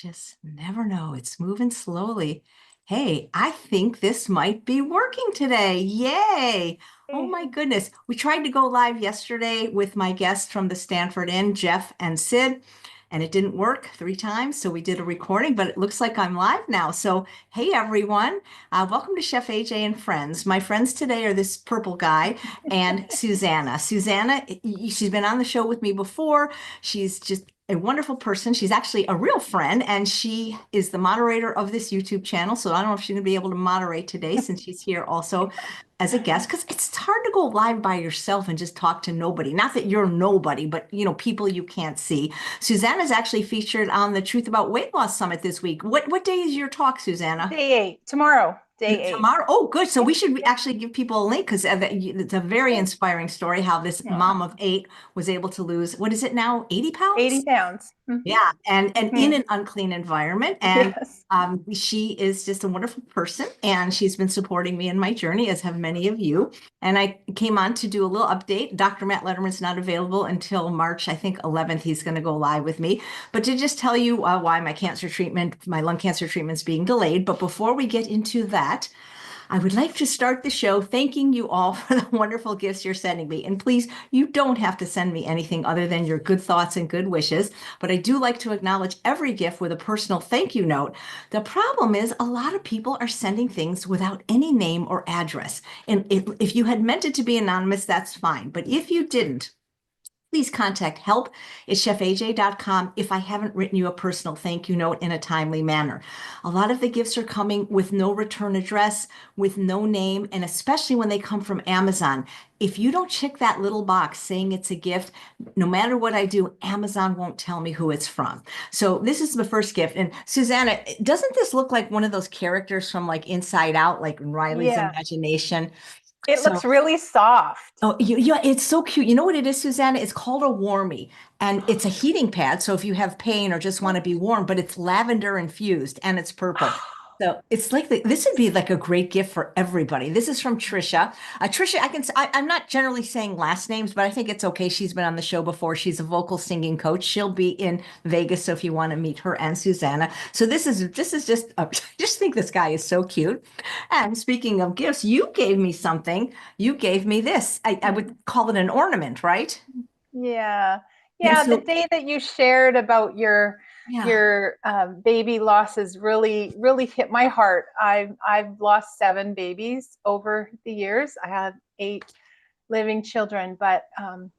just never know. It's moving slowly. Hey, I think this might be working today. Yay. Oh Hey. my goodness. We tried to go live yesterday with my guests from the Stanford Inn, Jeff and Sid, and it didn't work 3 times. So we did a recording, but it looks like I'm live now. So, hey everyone. Welcome to Chef AJ and Friends. My friends today are this purple guy and Susanna. Susanna, she's been on the show with me before. She's just a wonderful person. She's actually a real friend, and she is the moderator of this YouTube channel. So I don't know if she's going to be able to moderate today since she's here also as a guest, because it's hard to go live by yourself and just talk to nobody. Not that you're nobody, but people you can't see. Susanna's actually featured on the Truth About Weight Loss Summit this week. What day is your talk, Susanna? Day 8, tomorrow, day 8. Tomorrow. Oh, good. So we should Yeah. actually give people a link because it's a very Okay. inspiring story how this Yeah. mom of 8 was able to lose, what is it now, 80 80 pounds? pounds. Yeah, and in Hmm. an unclean environment. And Yes. she is just a wonderful person, and she's been supporting me in my journey, as have many of you. And I came on to do a little update. Dr. Matt Letterman's not available until March, I think 11th. He's going to go live with me. But to just tell you why my lung cancer treatment's being delayed. But before we get into that, I would like to start the show thanking you all for the wonderful gifts you're sending me. And please, you don't have to send me anything other than your good thoughts and good wishes. But I do like to acknowledge every gift with a personal thank you note. The problem is a lot of people are sending things without any name or address. And if you had meant it to be anonymous, that's fine. But if you didn't, please contact help@chefaj.com if I haven't written you a personal thank you note in a timely manner. A lot of the gifts are coming with no return address, with no name, and especially when they come from Amazon. If you don't check that little box saying it's a gift, no matter what I do, Amazon won't tell me who it's from. So this is the first gift. And Susanna, doesn't this look like one of those characters from like Inside Out, like Riley's Yeah. Imagination? It So looks really soft. Oh, yeah, it's so cute. You know what it is, Susanna? It's called a warmie, and it's a heating pad. So if you have pain or just want to be warm, but it's lavender infused and it's purple. So it's like this would be like a great gift for everybody. This is from Trisha. Trisha, I'm not generally saying last names, but I think it's okay. She's been on the show before. She's a vocal singing coach. She'll be in Vegas, so if you want to meet her and Susanna. So this is just just think this guy is so cute. And speaking of gifts, you gave me something. You gave me this. I would call it an ornament, right? Yeah. And Yeah, the so, day that you shared about your yeah. your baby losses really hit my heart. I've lost 7 babies over the years. I had 8 living children, but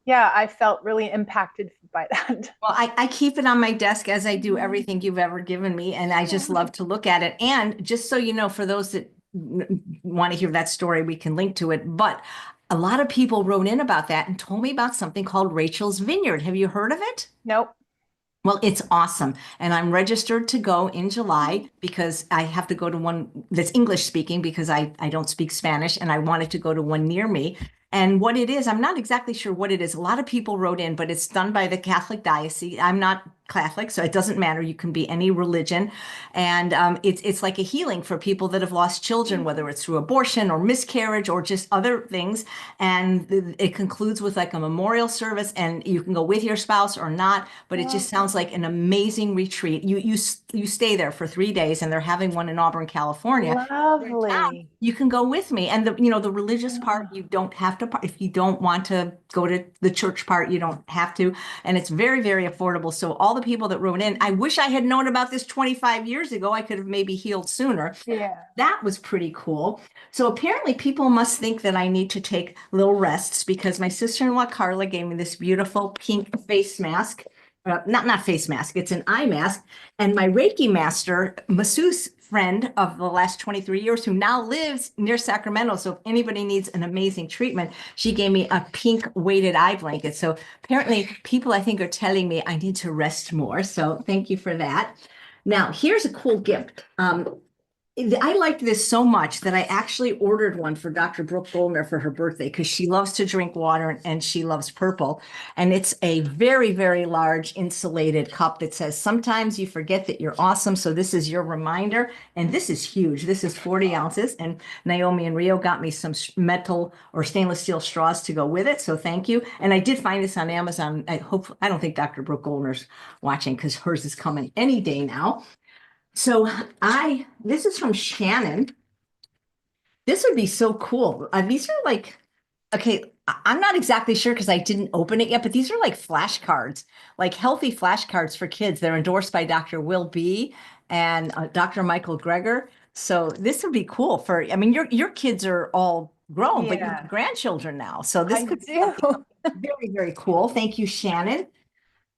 yeah, I felt really impacted by that. Well, I keep it on my desk as I do everything you've ever given me, and I just love to look at it. And just so you know, for those that want to hear that story, we can link to it. But a lot of people wrote in about that and told me about something called Rachel's Vineyard. Have you heard of it? Nope. Well, it's awesome. And I'm registered to go in July because I have to go to one that's English speaking because I don't speak Spanish and I wanted to go to one near me. And what it is, I'm not exactly sure what it is. A lot of people wrote in, but it's done by the Catholic diocese. I'm not Catholic, so it doesn't matter. You can be any religion. And it's like a healing for people that have lost children, whether it's through abortion or miscarriage or just other things. And it concludes with like a memorial service, and you can go with your spouse or not, but it just sounds like an amazing retreat. You stay there for 3 days, and they're having one in Auburn, California. You're in town, Lovely. you can go with me. And the religious part, you don't have to, if you don't want to go to the church part, you don't have to. And it's very, very affordable. So all the people that wrote in, I wish I had known about this 25 years ago. I could have maybe healed sooner. Yeah. That was pretty cool. So apparently people must think that I need to take little rests because my sister-in-law Carla gave me this beautiful pink face mask. Not face mask, it's an eye mask. And my Reiki master, masseuse friend of the last 23 years, who now lives near Sacramento. So if anybody needs an amazing treatment, she gave me a pink weighted eye blanket. So apparently people, I think, are telling me I need to rest more. So thank you for that. Now, here's a cool gift. I liked this so much that I actually ordered one for Dr. Brooke Goldner for her birthday because she loves to drink water and she loves purple. And it's a very, very large insulated cup that says, sometimes you forget that you're awesome. So this is your reminder. And this is huge. This is 40 ounces. And Naomi and Rio got me some metal or stainless steel straws to go with it. So thank you. And I did find this on Amazon. I don't think Dr. Brooke Goldner's watching because hers is coming any day now. So this is from Shannon. This would be so cool. These are like, okay, I'm not exactly sure because I didn't open it yet, but these are like flashcards, like healthy flashcards for kids. They're endorsed by Dr. Will B. and Dr. Michael Greger. So this would be cool for, I mean, your kids are all grown, but you have Yeah, grandchildren now. So this I could be do. something very, very cool. Thank you, Shannon.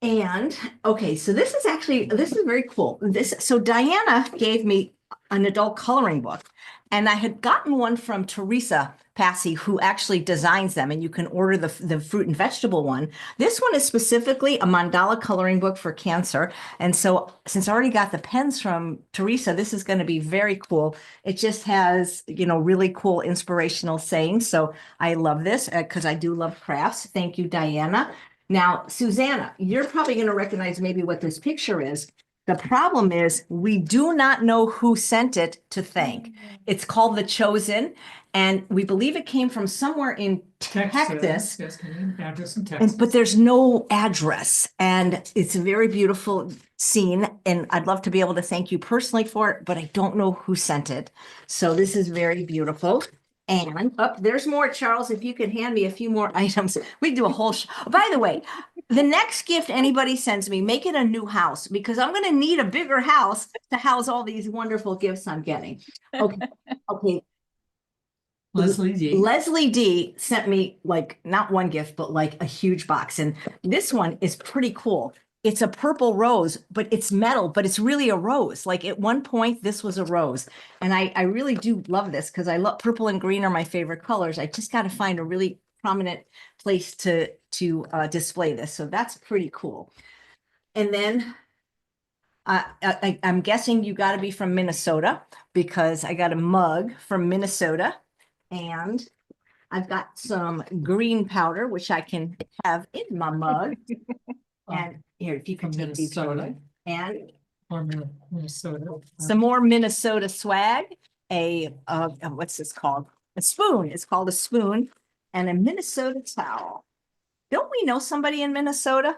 And okay, so this is very cool. So Diana gave me an adult coloring book, and I had gotten one from Teresa Passy, who actually designs them, and you can order the fruit and vegetable one. This one is specifically a mandala coloring book for cancer. And so since I already got the pens from Teresa, this is going to be very cool. It just has, really cool inspirational sayings. So I love this because I do love crafts. Thank you, Diana. Now, Susanna, you're probably going to recognize maybe what this picture is. The problem is we do not know who sent it to thank. It's called The Chosen, and we believe it came from somewhere in Texas. Yes, can you address in But Texas? there's no address, and it's a very beautiful scene, and I'd love to be able to thank you personally for it, but I don't know who sent it. So this is very beautiful. And there's more, Charles. If you could hand me a few more items, we can do a whole show. By the way, the next gift anybody sends me, make it a new house because I'm going to need a bigger house to house all these wonderful gifts I'm getting. Okay. Okay. Leslie D sent me like not one gift, but like a huge box. And this one is pretty cool. It's a purple rose, but it's metal, but it's really a rose. Like at one point, this was a rose. And I really do love this because I love purple and green are my favorite colors. I just got to find a really prominent place to display this. So that's pretty cool. And then I'm guessing you got to be from Minnesota because I got a mug from Minnesota. And I've got some green powder, which I can have in my mug. And here, if you can From take these for Minnesota. me. And Or Minnesota. some more Minnesota swag. What's this called? A spoon. It's called a spoon. And a Minnesota towel. Don't we know somebody in Minnesota?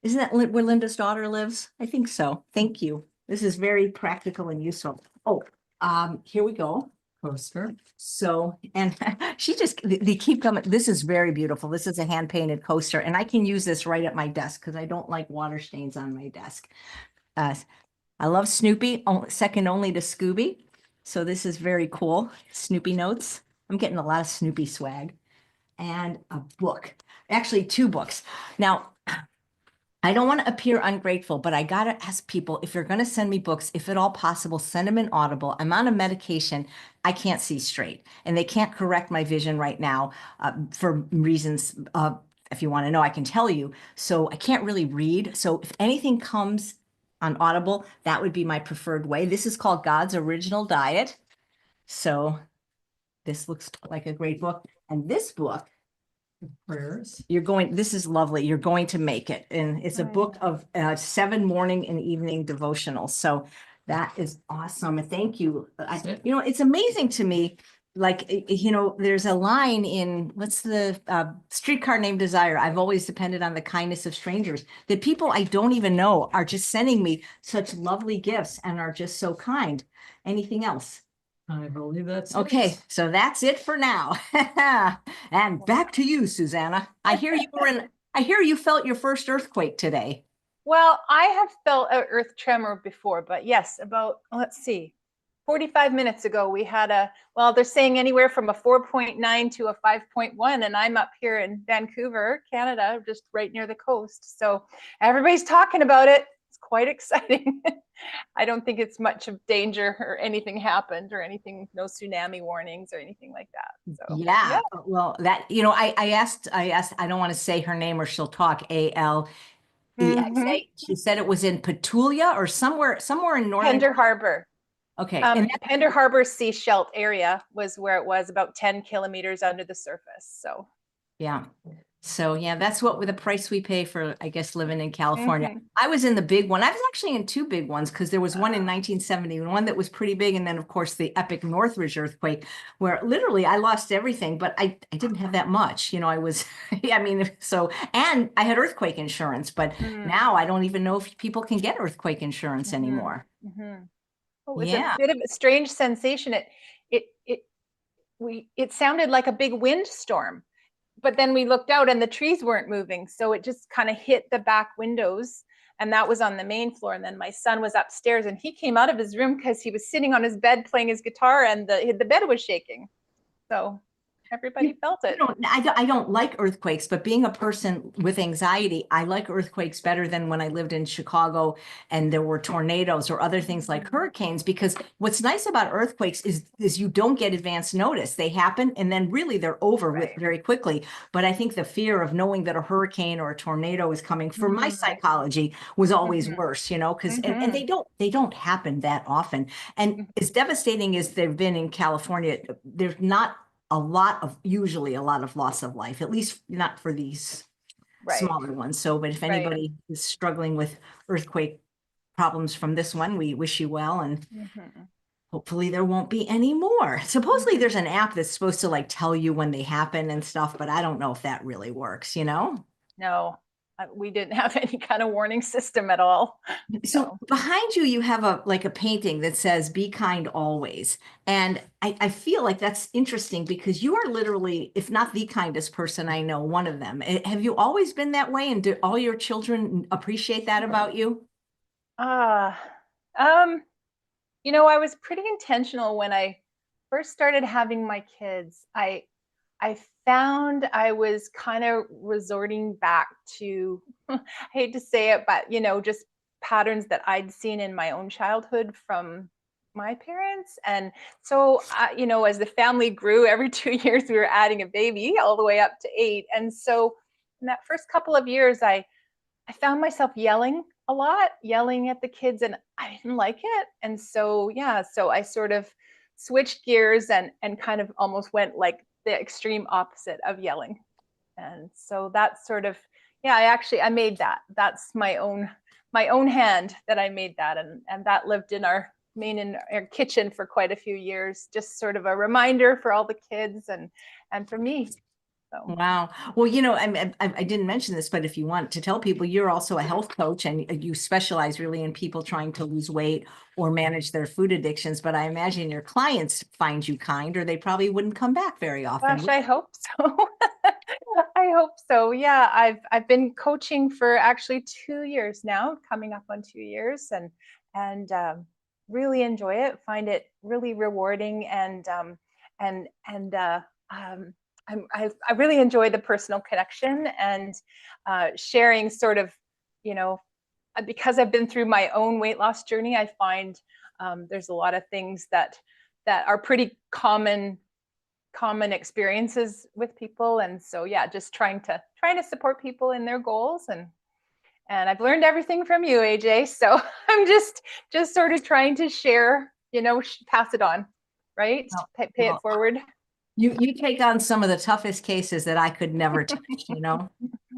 Isn't that where Linda's daughter lives? I think so. Thank you. This is very practical and useful. Oh, here we go. Poster. So, and they keep coming. This is very beautiful. This is a hand painted coaster, and I can use this right at my desk because I don't like water stains on my desk. I love Snoopy, second only to Scooby. So this is very cool. Snoopy notes. I'm getting a lot of Snoopy swag. And a book, actually 2 books. Now, I don't want to appear ungrateful, but I got to ask people if you're going to send me books, if at all possible, send them in Audible. I'm on a medication. I can't see straight, and they can't correct my vision right now for reasons. If you want to know, I can tell you. So I can't really read. So if anything comes on Audible, that would be my preferred way. This is called God's Original Diet. So this looks like a great book. And this book, Prayers. this is lovely. You're going to make it. And it's a book of 7 morning and evening devotionals. So that is awesome. Thank you. It's amazing to me. Like, there's a line in what's the Streetcar Named Desire. I've always depended on the kindness of strangers. That people I don't even know are just sending me such lovely gifts and are just so kind. Anything else? I believe that's Okay, it. so that's it for now. And back to you, Susanna. I hear you felt your first earthquake today. Well, I have felt an earth tremor before, but yes, about, let's see, 45 minutes ago, we had they're saying anywhere from a 4.9 to a 5.1, and I'm up here in Vancouver, Canada, just right near the coast. So everybody's talking about it. It's quite exciting. I don't think it's much of danger or anything happened or anything, no tsunami warnings or anything like that. So yeah. Well, that, I asked, I don't want to say her name or she'll talk, Alexa. She said it was in Petulia or somewhere in northern Tender Harbor. Okay. And Pender Harbor Sea Shelf area was where it was, about 10 kilometers under the surface. So yeah. So yeah, that's what with the price we pay for, I guess, living in California. Mhm. I was in the big one. I was actually in two big ones because there was one in 1971 that was pretty big. And then of course the epic Northridge earthquake where literally I lost everything, but I didn't have that much. You know, I was, I mean, so, and I had earthquake insurance, but now I don't even know if people can get earthquake insurance anymore. It was a Yeah. bit of a strange sensation. It sounded like a big windstorm, but then we looked out and the trees weren't moving. So it just kind of hit the back windows, and that was on the main floor. And then my son was upstairs and he came out of his room because he was sitting on his bed playing his guitar and the bed was shaking. So everybody felt it. I don't like earthquakes, but being a person with anxiety, I like earthquakes better than when I lived in Chicago and there were tornadoes or other things like hurricanes, because what's nice about earthquakes is you don't get advance notice. They happen and then really they're over with very quickly. But I think the fear of knowing that a hurricane or a tornado is coming for my psychology was always worse, you know, because and they don't happen that often. And as devastating as they've been in California, there's not usually a lot of loss of life, at least not for these smaller ones. So, but if anybody is struggling with earthquake problems from this one, we wish you well, and hopefully there won't be any more. Supposedly there's an app that's supposed to like tell you when they happen and stuff, but I don't know if that really works, you know? No, we didn't have any kind of warning system at all. So behind you, you have a painting that says "Be kind always," and I feel like that's interesting because you are literally, if not the kindest person I know, one of them. Have you always been that way, and do all your children appreciate that about you? You know, I was pretty intentional when I first started having my kids. I found I was kind of resorting back to, I hate to say it, but you know, just patterns that I'd seen in my own childhood from my parents. And so, you know, as the family grew, every 2 years we were adding a baby, all the way up to 8. And so, in that first couple of years, I found myself yelling a lot, yelling at the kids, and I didn't like it. And so, yeah, so I sort of switched gears and kind of almost went like the extreme opposite of yelling. And so that's sort of, yeah, I made that. That's my own hand that I made that, and that lived in our kitchen for quite a few years, just sort of a reminder for all the kids and for me. So. Wow. Well, you know, I didn't mention this, but if you want to tell people, you're also a health coach and you specialize really in people trying to lose weight or manage their food addictions. But I imagine your clients find you kind, or they probably wouldn't come back very often. Gosh, I hope so. I hope so. Yeah, I've been coaching for actually 2 years now, coming up on 2 years, and really enjoy it. Find it really rewarding, and I really enjoy the personal connection and sharing sort of, you know, because I've been through my own weight loss journey. I find there's a lot of things that are pretty common experiences with people. And so, yeah, just trying to support people in their goals. And I've learned everything from you, AJ. So I'm just sort of trying to share, you know, pass it on, right? Pay it forward. You take on some of the toughest cases that I could never touch, you know,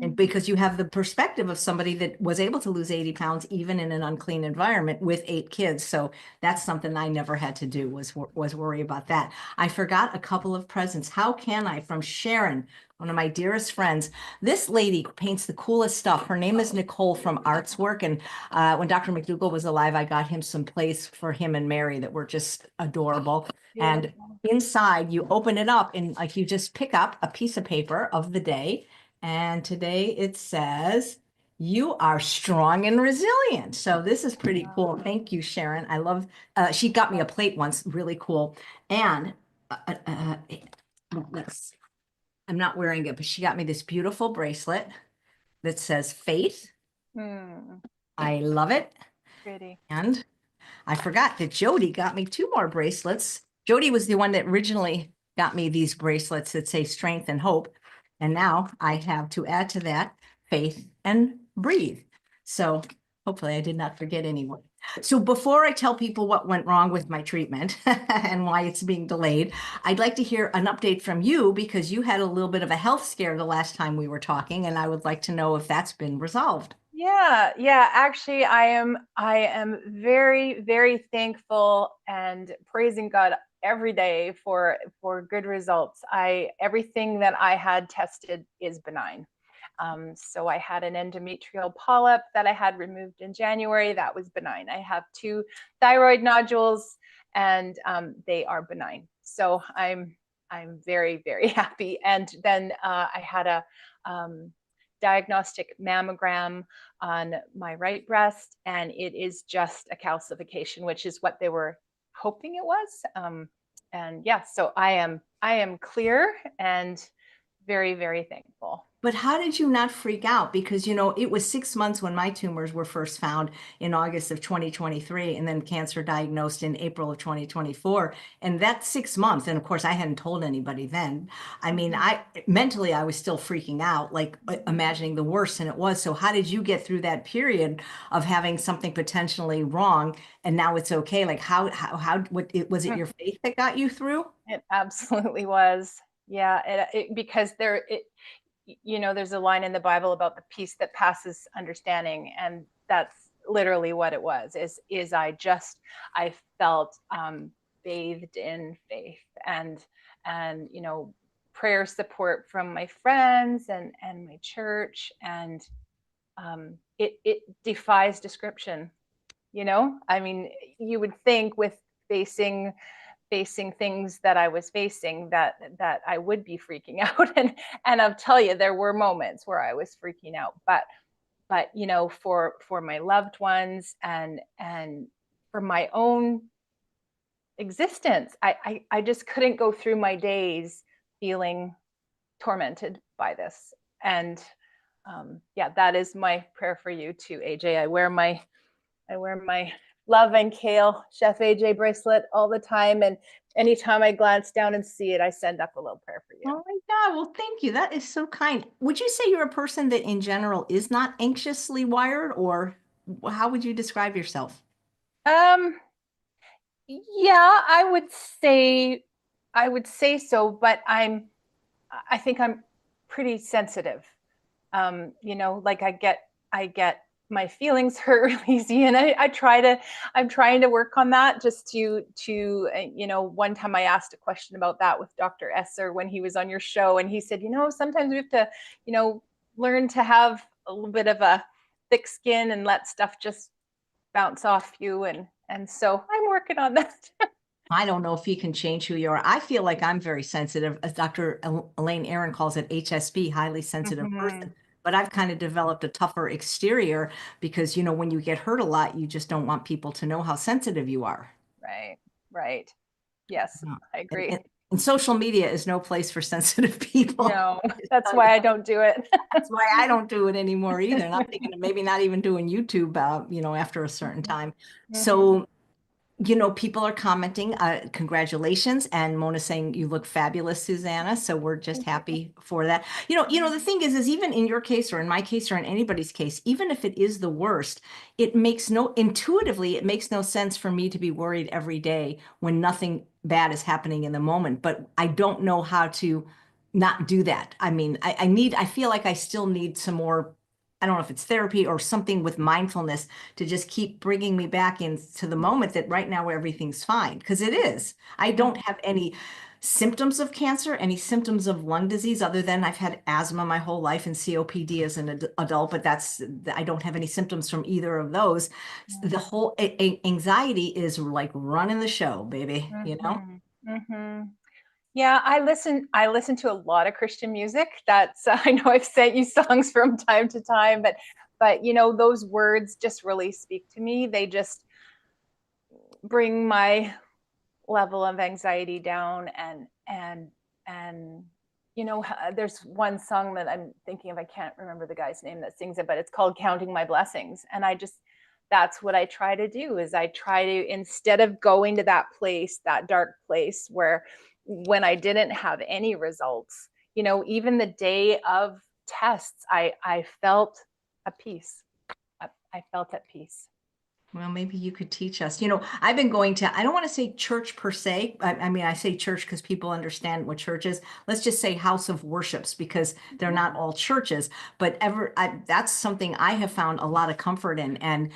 and because you have the perspective of somebody that was able to lose 80 pounds, even in an unclean environment with 8 kids. So that's something I never had to do was worry about that. I forgot a couple of presents. How can I? From Sharon, one of my dearest friends. This lady paints the coolest stuff. Her name is Nicole from Arts Work. And when Dr. McDougall was alive, I got him some plays for him and Mary that were just adorable. And inside you open it up and like you just pick up a piece of paper of the day. And today it says, "You are strong and resilient." So this is pretty cool. Thank you, Sharon. I love, she got me a plate once, really cool. And I'm not wearing it, but she got me this beautiful bracelet that says faith. I love it. Pretty. And I forgot that Jody got me 2 more bracelets. Jody was the one that originally got me these bracelets that say strength and hope. And now I have to add to that faith and breathe. So Hopefully I did not forget anyone. So before I tell people what went wrong with my treatment and why it's being delayed, I'd like to hear an update from you because you had a little bit of a health scare the last time we were talking, and I would like to know if that's been resolved. Yeah. Actually, I am very, very thankful and praising God every day for good results. Everything that I had tested is benign. So I had an endometrial polyp that I had removed in January. That was benign. I have 2 thyroid nodules, and they are benign. So I'm very, very happy. And then I had a diagnostic mammogram on my right breast, and it is just a calcification, which is what they were hoping it was. And yeah, so I am clear and very, very thankful. But how did you not freak out? Because, it was 6 months when my tumors were first found in August of 2023, and then cancer diagnosed in April of 2024. And that's 6 months. And of course, I hadn't told anybody then. I mean, I mentally, I was still freaking out, like imagining the worst, and it was. So how did you get through that period of having something potentially wrong and now it's okay? Like was it your faith that got you through? It absolutely was. Yeah, because there's a line in the Bible about the peace that passes understanding, and that's literally what it was. I felt bathed in faith and prayer support from my friends and my church, and it defies description. I mean, you would think with facing things that I was facing that I would be freaking out, and I'll tell you, there were moments where I was freaking out, but for my loved ones and for my own existence, I just couldn't go through my days feeling tormented by this. And yeah, that is my prayer for you too, AJ. I wear my Love and Kale Chef AJ bracelet all the time, and anytime I glance down and see it, I send up a little prayer for you. Oh my God. Well, thank you. That is so kind. Would you say you're a person that in general is not anxiously wired, or how would you describe yourself? Um, yeah, I would say so, but I think I'm pretty sensitive. Like I get my feelings hurt really easy, and I'm trying to work on that, just to one time I asked a question about that with Dr. Esser when he was on your show, and he said, sometimes we have to, learn to have a little bit of a thick skin and let stuff just bounce off you, and so I'm working on that. I don't know if you can change who you are. I feel like I'm very sensitive, as Dr. Elaine Aaron calls it, HSP, highly sensitive Mhm. person. But I've kind of developed a tougher exterior because, when you get hurt a lot, you just don't want people to know how sensitive you are. Right. Yes, Yeah. I And, agree. and, and social media is no place for sensitive people. No, that's why I don't do it. That's why I don't do it anymore either. And I'm thinking of maybe not even doing YouTube, after a certain time. Mhm. So, people are commenting, congratulations. And Mona saying you look fabulous, Susanna. So we're just Thank you. happy for that. The thing is even in your case or in my case or in anybody's case, even if it is the worst, intuitively, it makes no sense for me to be worried every day when nothing bad is happening in the moment. But I don't know how to not do that. I mean, I feel like I still need some more. I don't know if it's therapy or something with mindfulness to just keep bringing me back into the moment that right now everything's fine. Because it is. I don't have any symptoms of cancer, any symptoms of lung disease, other than I've had asthma my whole life and COPD as an adult, but I don't have any symptoms from either of those. The whole anxiety is like running the show, baby. Mhm. Mhm. Yeah, I listen to a lot of Christian music. That's I know I've sent you songs from time to time, but those words just really speak to me. They just bring my level of anxiety down, and there's one song that I'm thinking of. I can't remember the guy's name that sings it, but it's called Counting My Blessings. And that's what I try to do, is I try to, instead of going to that place, that dark place where when I didn't have any results, even the day of tests, I felt a peace, I felt at peace. Well, maybe you could teach us. I've been going to, I don't want to say church per se. I mean, I say church because people understand what church is. Let's just say house of worships because they're not all churches. But that's something I have found a lot of comfort in. And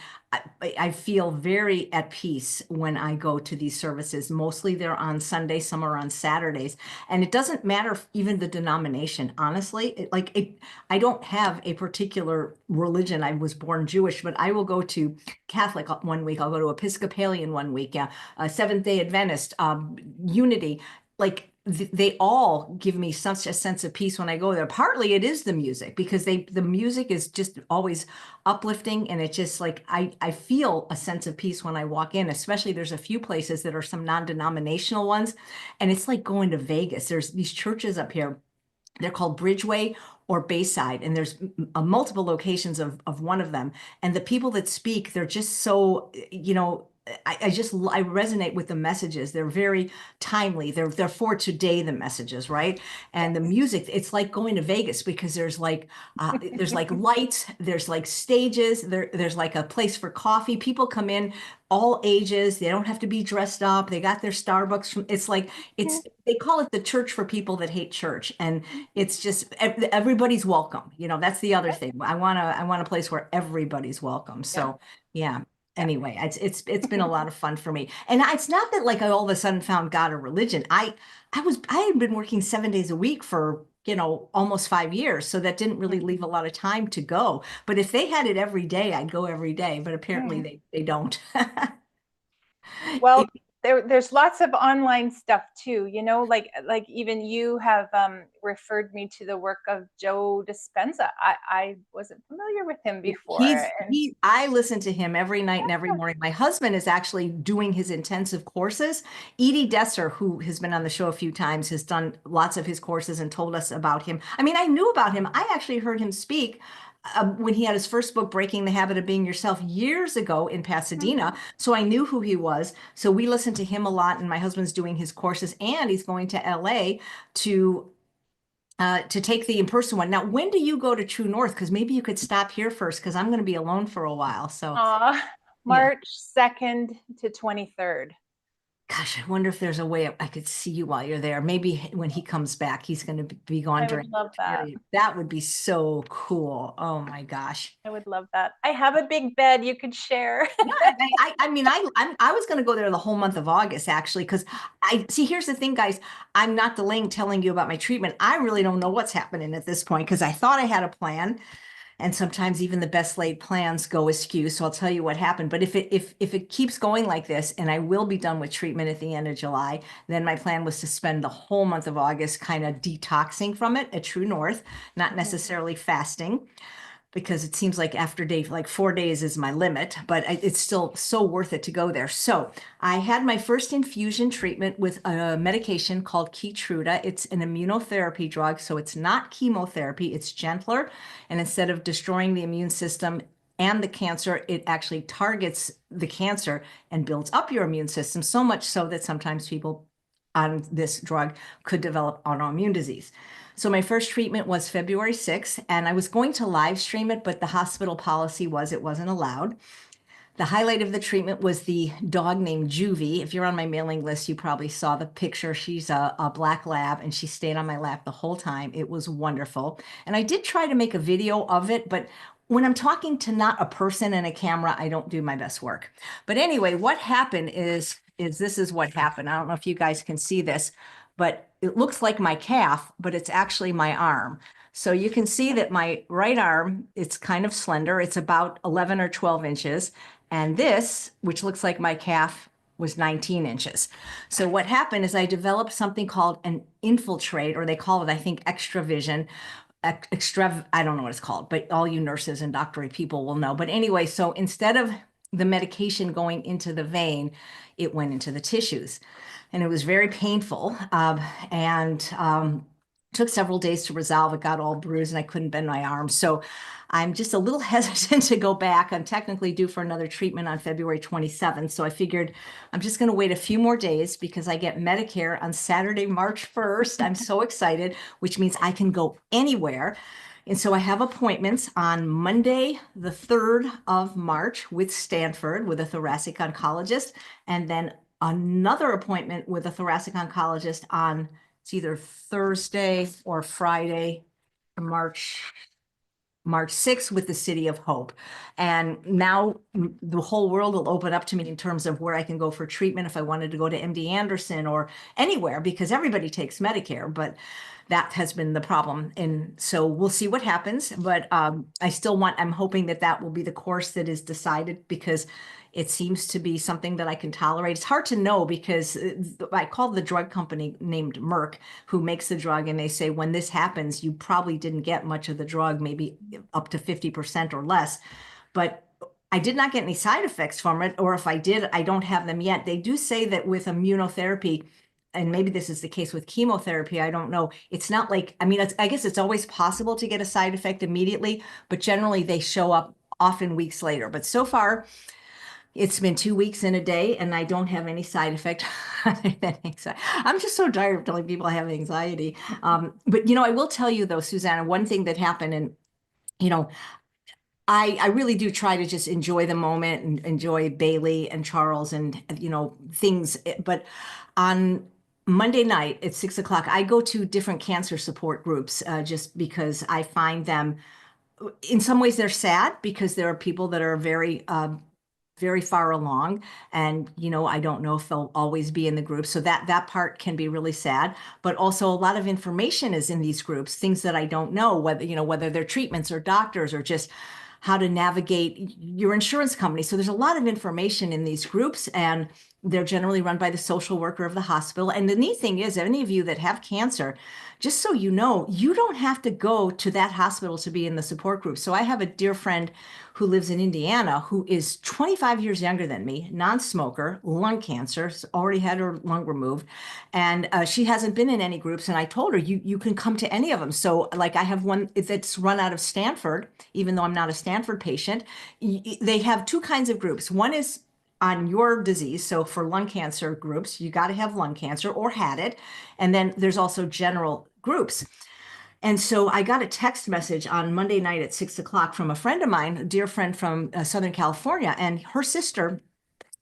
I feel very at peace when I go to these services. Mostly they're on Sunday, some are on Saturdays. And it doesn't matter even the denomination, honestly. I don't have a particular religion. I was born Jewish, but I will go to Catholic one week. I'll go to Episcopalian one week, Seventh-day Adventist, Unity. They all give me such a sense of peace when I go there. Partly it is the music because the music is just always uplifting, and it's just like I feel a sense of peace when I walk in. Especially there's a few places that are some non-denominational ones, and it's like going to Vegas. There's these churches up here. They're called Bridgeway or Bayside, and there's multiple locations of one of them. And the people that speak, they're just so, I resonate with the messages. They're very timely. They're for today, the messages, right? And the music, it's like going to Vegas because there's like lights, there's like stages, there's like a place for coffee. People come in all ages. They don't have to be dressed up. They got their Starbucks they call it the church for people that hate church. And it's just everybody's welcome. That's the other thing. I want a place where everybody's welcome. So yeah. Anyway, it's been a lot of fun for me. And it's not that like I all of a sudden found God or religion. I had been working 7 days a week for almost 5 years. So that didn't really leave a lot of time to go. But if they had it every day, I'd go every day. But apparently they don't. Well, there's lots of online stuff too, like even you have referred me to the work of Joe Dispenza. I wasn't familiar with him before. I listen to him every night and every morning. My husband is actually doing his intensive courses. Edie Desser, who has been on the show a few times, has done lots of his courses and told us about him. I mean, I knew about him. I actually heard him speak when he had his first book, Breaking the Habit of Being Yourself, years ago in Pasadena. So I knew who he was. So we listened to him a lot, and my husband's doing his courses, and he's going to LA to take the in-person one. Now, when do you go to True North? Because maybe you could stop here first, because I'm going to be alone for a while. So March 2nd to 23rd. Gosh, I wonder if there's a way I could see you while you're there. Maybe when he comes back, he's going to be gone during I would love that. period. That would be so cool. Oh my gosh. I would love that. I have a big bed you could share. I mean, I was going to go there the whole month of August, actually, because here's the thing, guys. I'm not delaying telling you about my treatment. I really don't know what's happening at this point because I thought I had a plan. And sometimes even the best laid plans go askew. So I'll tell you what happened. But if it keeps going like this, and I will be done with treatment at the end of July, then my plan was to spend the whole month of August kind of detoxing from it at True North, not necessarily fasting, because it seems like after like 4 days is my limit, but it's still so worth it to go there. So I had my first infusion treatment with a medication called Keytruda. It's an immunotherapy drug, so it's not chemotherapy. It's gentler, and instead of destroying the immune system and the cancer, it actually targets the cancer and builds up your immune system, so much so that sometimes people on this drug could develop autoimmune disease. So my first treatment was February 6th, and I was going to live stream it, but the hospital policy was it wasn't allowed. The highlight of the treatment was the dog named Juvie. If you're on my mailing list, you probably saw the picture. She's a black lab, and she stayed on my lap the whole time. It was wonderful. And I did try to make a video of it, but when I'm talking to not a person and a camera, I don't do my best work. But anyway, what happened is this is what happened. I don't know if you guys can see this, but it looks like my calf, but it's actually my arm. So you can see that my right arm, it's kind of slender. It's about 11 or 12 inches. And this, which looks like my calf, was 19 inches. So what happened is I developed something called an infiltrate, or they call it, I think, extra vision. I don't know what it's called, but all you nurses and doctory people will know. But anyway, so instead of the medication going into the vein, it went into the tissues. And it was very painful, and took several days to resolve. It got all bruised and I couldn't bend my arm. So I'm just a little hesitant to go back. I'm technically due for another treatment on February 27th. So I figured I'm just going to wait a few more days because I get Medicare on Saturday, March 1st. I'm so excited, which means I can go anywhere. And so I have appointments on Monday, the 3rd of March with Stanford with a thoracic oncologist, and then another appointment with a thoracic oncologist on it's either Thursday or Friday, March 6th with the City of Hope. And now the whole world will open up to me in terms of where I can go for treatment if I wanted to go to MD Anderson or anywhere, because everybody takes Medicare, but that has been the problem. And so we'll see what happens. But I'm hoping that that will be the course that is decided, because it seems to be something that I can tolerate. It's hard to know because I called the drug company named Merck, who makes the drug, and they say when this happens, you probably didn't get much of the drug, maybe up to 50% or less. But I did not get any side effects from it, or if I did, I don't have them yet. They do say that with immunotherapy, and maybe this is the case with chemotherapy, I don't know. It's not like, I mean, I guess it's always possible to get a side effect immediately, but generally they show up often weeks later. But so far, it's been 2 weeks and a day, and I don't have any side effect other than anxiety. I'm just so tired of telling people I have anxiety. But, I will tell you, though, Susanna, one thing that happened, and, I really do try to just enjoy the moment and enjoy Bailey and Charles and, things. But on Monday night at 6 o'clock, I go to different cancer support groups just because I find them, in some ways, they're sad because there are people that are very far along, and I don't know if they'll always be in the group, so that part can be really sad. But also a lot of information is in these groups, things that I don't know, whether they're treatments or doctors or just how to navigate your insurance company. So there's a lot of information in these groups, and they're generally run by the social worker of the hospital. And the neat thing is, any of you that have cancer, just so you know, you don't have to go to that hospital to be in the support group. So I have a dear friend who lives in Indiana who is 25 years younger than me, non-smoker, lung cancer, already had her lung removed. And she hasn't been in any groups. And I told her, you can come to any of them. So like I have one that's run out of Stanford, even though I'm not a Stanford patient. They have two kinds of groups. One is on your disease. So for lung cancer groups, you got to have lung cancer or had it. And then there's also general groups. And so I got a text message on Monday night at 6 o'clock from a friend of mine, a dear friend from Southern California, and her sister,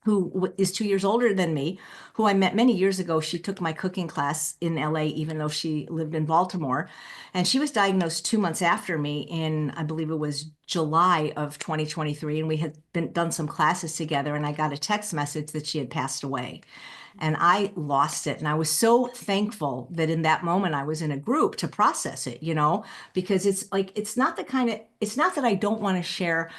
who is 2 years older than me, who I met many years ago. She took my cooking class in LA, even though she lived in Baltimore. And she was diagnosed 2 months after me in, I believe it was July of 2023. And we had done some classes together, and I got a text message that she had passed away. And I lost it. And I was so thankful that in that moment I was in a group to process it, because it's like, it's not that I don't want to share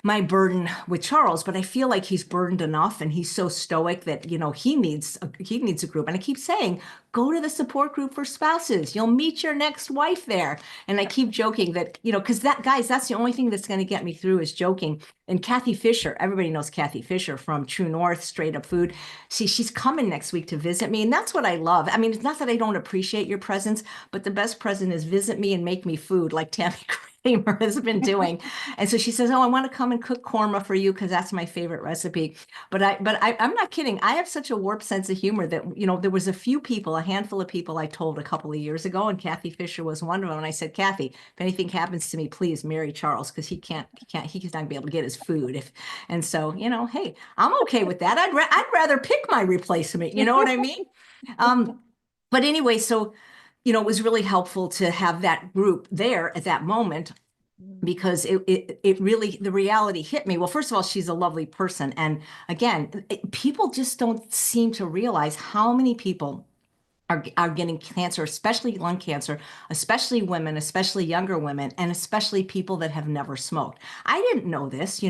my burden with Charles, but I feel like he's burdened enough, and he's so stoic that, he needs a group. And I keep saying, go to the support group for spouses. You'll meet your next wife there. And I keep joking that, because that's the only thing that's going to get me through is joking. And Kathy Fisher, everybody knows Kathy Fisher from True North, Straight Up Food. See, she's coming next week to visit me. And that's what I love. I mean, it's not that I don't appreciate your presence, but the best present is visit me and make me food like Tammy Kramer has been doing. And so she says, oh, I want to come and cook korma for you because that's my favorite recipe. But I'm not kidding. I have such a warped sense of humor that, there was a handful of people I told a couple of years ago, and Kathy Fisher was one of them. And I said, Kathy, if anything happens to me, please marry Charles, because he's not going to be able to get his food. And so, hey, I'm okay with that. I'd rather pick my replacement. You know what I mean? But anyway, so it was really helpful to have that group there at that moment, because it really, the reality hit me. Well, first of all, she's a lovely person. And again, people just don't seem to realize how many people are getting cancer, especially lung cancer, especially women, especially younger women, and especially people that have never smoked. I didn't know this,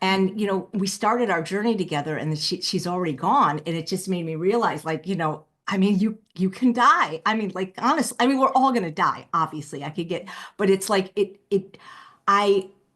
and, we started our journey together, and she's already gone. And it just made me realize, like, I mean, you can die. I mean, like, honestly, I mean, we're all going to die. Obviously but it's like,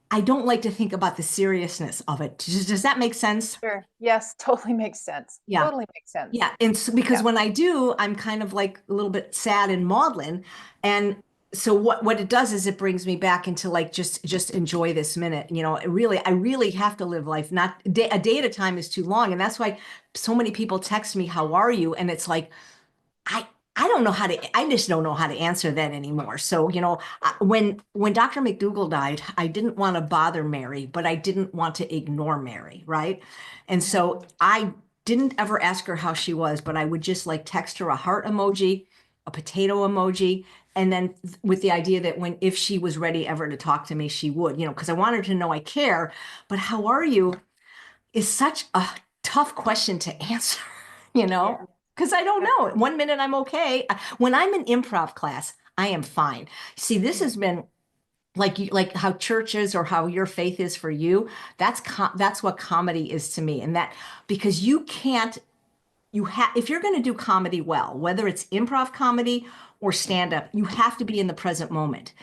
I don't like to think about the seriousness of it. Does that make sense? Sure. Yes, totally makes sense. Yeah. Totally makes sense. Yeah. And so, because when I do, I'm kind of like a little bit sad and maudlin. And so what it does is it brings me back into like, just enjoy this minute. I really have to live life. Not a day at a time is too long. And that's why so many people text me, how are you? And it's like, I don't know how to, I just don't know how to answer that anymore. So, when Dr. McDougall died, I didn't want to bother Mary, but I didn't want to ignore Mary, right? And so I didn't ever ask her how she was, but I would just like text her a heart emoji, a potato emoji, and then with the idea that if she was ready ever to talk to me, she would, because I wanted her to know I care. But how are you is such a tough question to answer, you Yeah. know? Because I don't know. One minute I'm okay. When I'm in improv class, I am fine. See, this has been like how church is or how your faith is for you. That's what comedy is to me. And that because if you're going to do comedy well, whether it's improv comedy or stand up, you have to be in the present moment.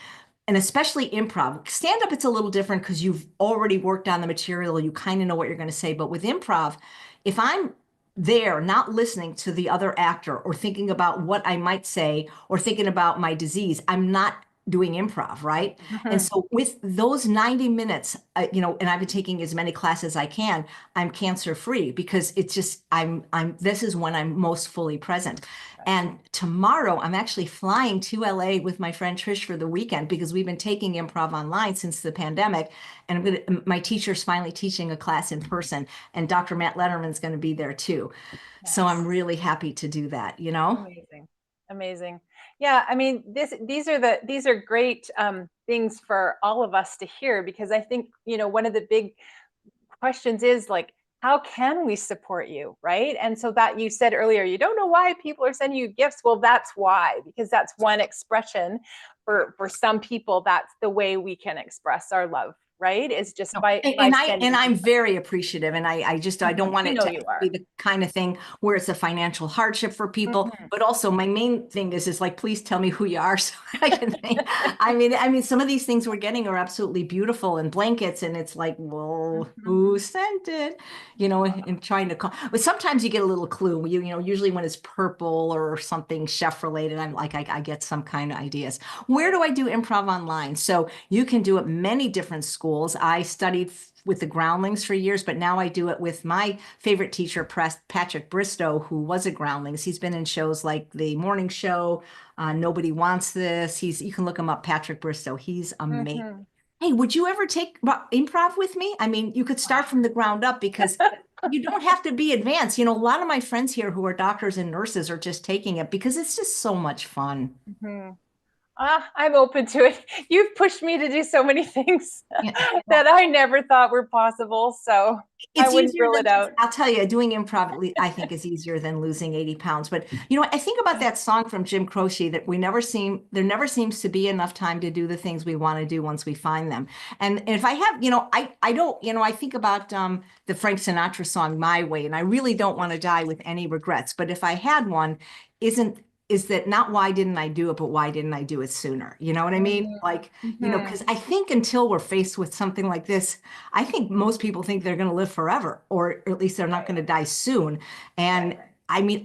And especially improv. Stand up, it's a little different because you've already worked on the material. You kind of know what you're going to say. But with improv, if I'm there not listening to the other actor or thinking about what I might say or thinking about my disease, I'm not doing improv, right? And so with those 90 minutes, and I've been taking as many classes as I can, I'm cancer free because it's just, this is when I'm most fully present. And tomorrow I'm actually flying to LA with my friend Trish for the weekend because we've been taking improv online since the pandemic. And my teacher's finally teaching a class in person, and Dr. Matt Letterman's going to be there too. So I'm really happy to do that, Amazing. Amazing. Yeah, I mean, these are great things for all of us to hear, because I think, one of the big questions is like, how can we support you, right? And so that you said earlier, you don't know why people are sending you gifts. Well, that's why, because that's one expression for some people. That's the way we can express our love, right? Is just by sending. And I'm very appreciative, and I don't want We it know to you are. be the kind of thing where it's a financial hardship for people. But also, my main thing is like, please tell me who you are so I can think. I mean, some of these things we're getting are absolutely beautiful, and blankets, and it's like, well, who sent it? And trying to call. But sometimes you get a little clue. Usually when it's purple or something chef related, I'm like, I get some kind of ideas. Where do I do improv online? So you can do it many different schools. I studied with the Groundlings for years, but now I do it with my favorite teacher, Patrick Bristow, who was a Groundlings. He's been in shows like The Morning Show, Nobody Wants This. You can look him up, Patrick Bristow. He's amazing. Hey, would you ever take improv with me? I mean, you could start from the ground up because you don't have to be advanced. A lot of my friends here who are doctors and nurses are just taking it because it's just so much fun. I'm open to it. You've pushed me to do so many things Yeah. that I never thought were possible. So I wouldn't rule it out. I'll tell you, doing improv, I think, is easier than losing 80 pounds. But, I think about that song from Jim Croce that there never seems to be enough time to do the things we want to do once we find them. And if I have, I don't, I think about the Frank Sinatra song, My Way, and I really don't want to die with any regrets. But if I had one, is that not why didn't I do it, but why didn't I do it sooner? You know what I mean? Like, because I think until we're faced with something like this, I think most people think they're going to live forever, or at least they're not going to die soon. And I mean,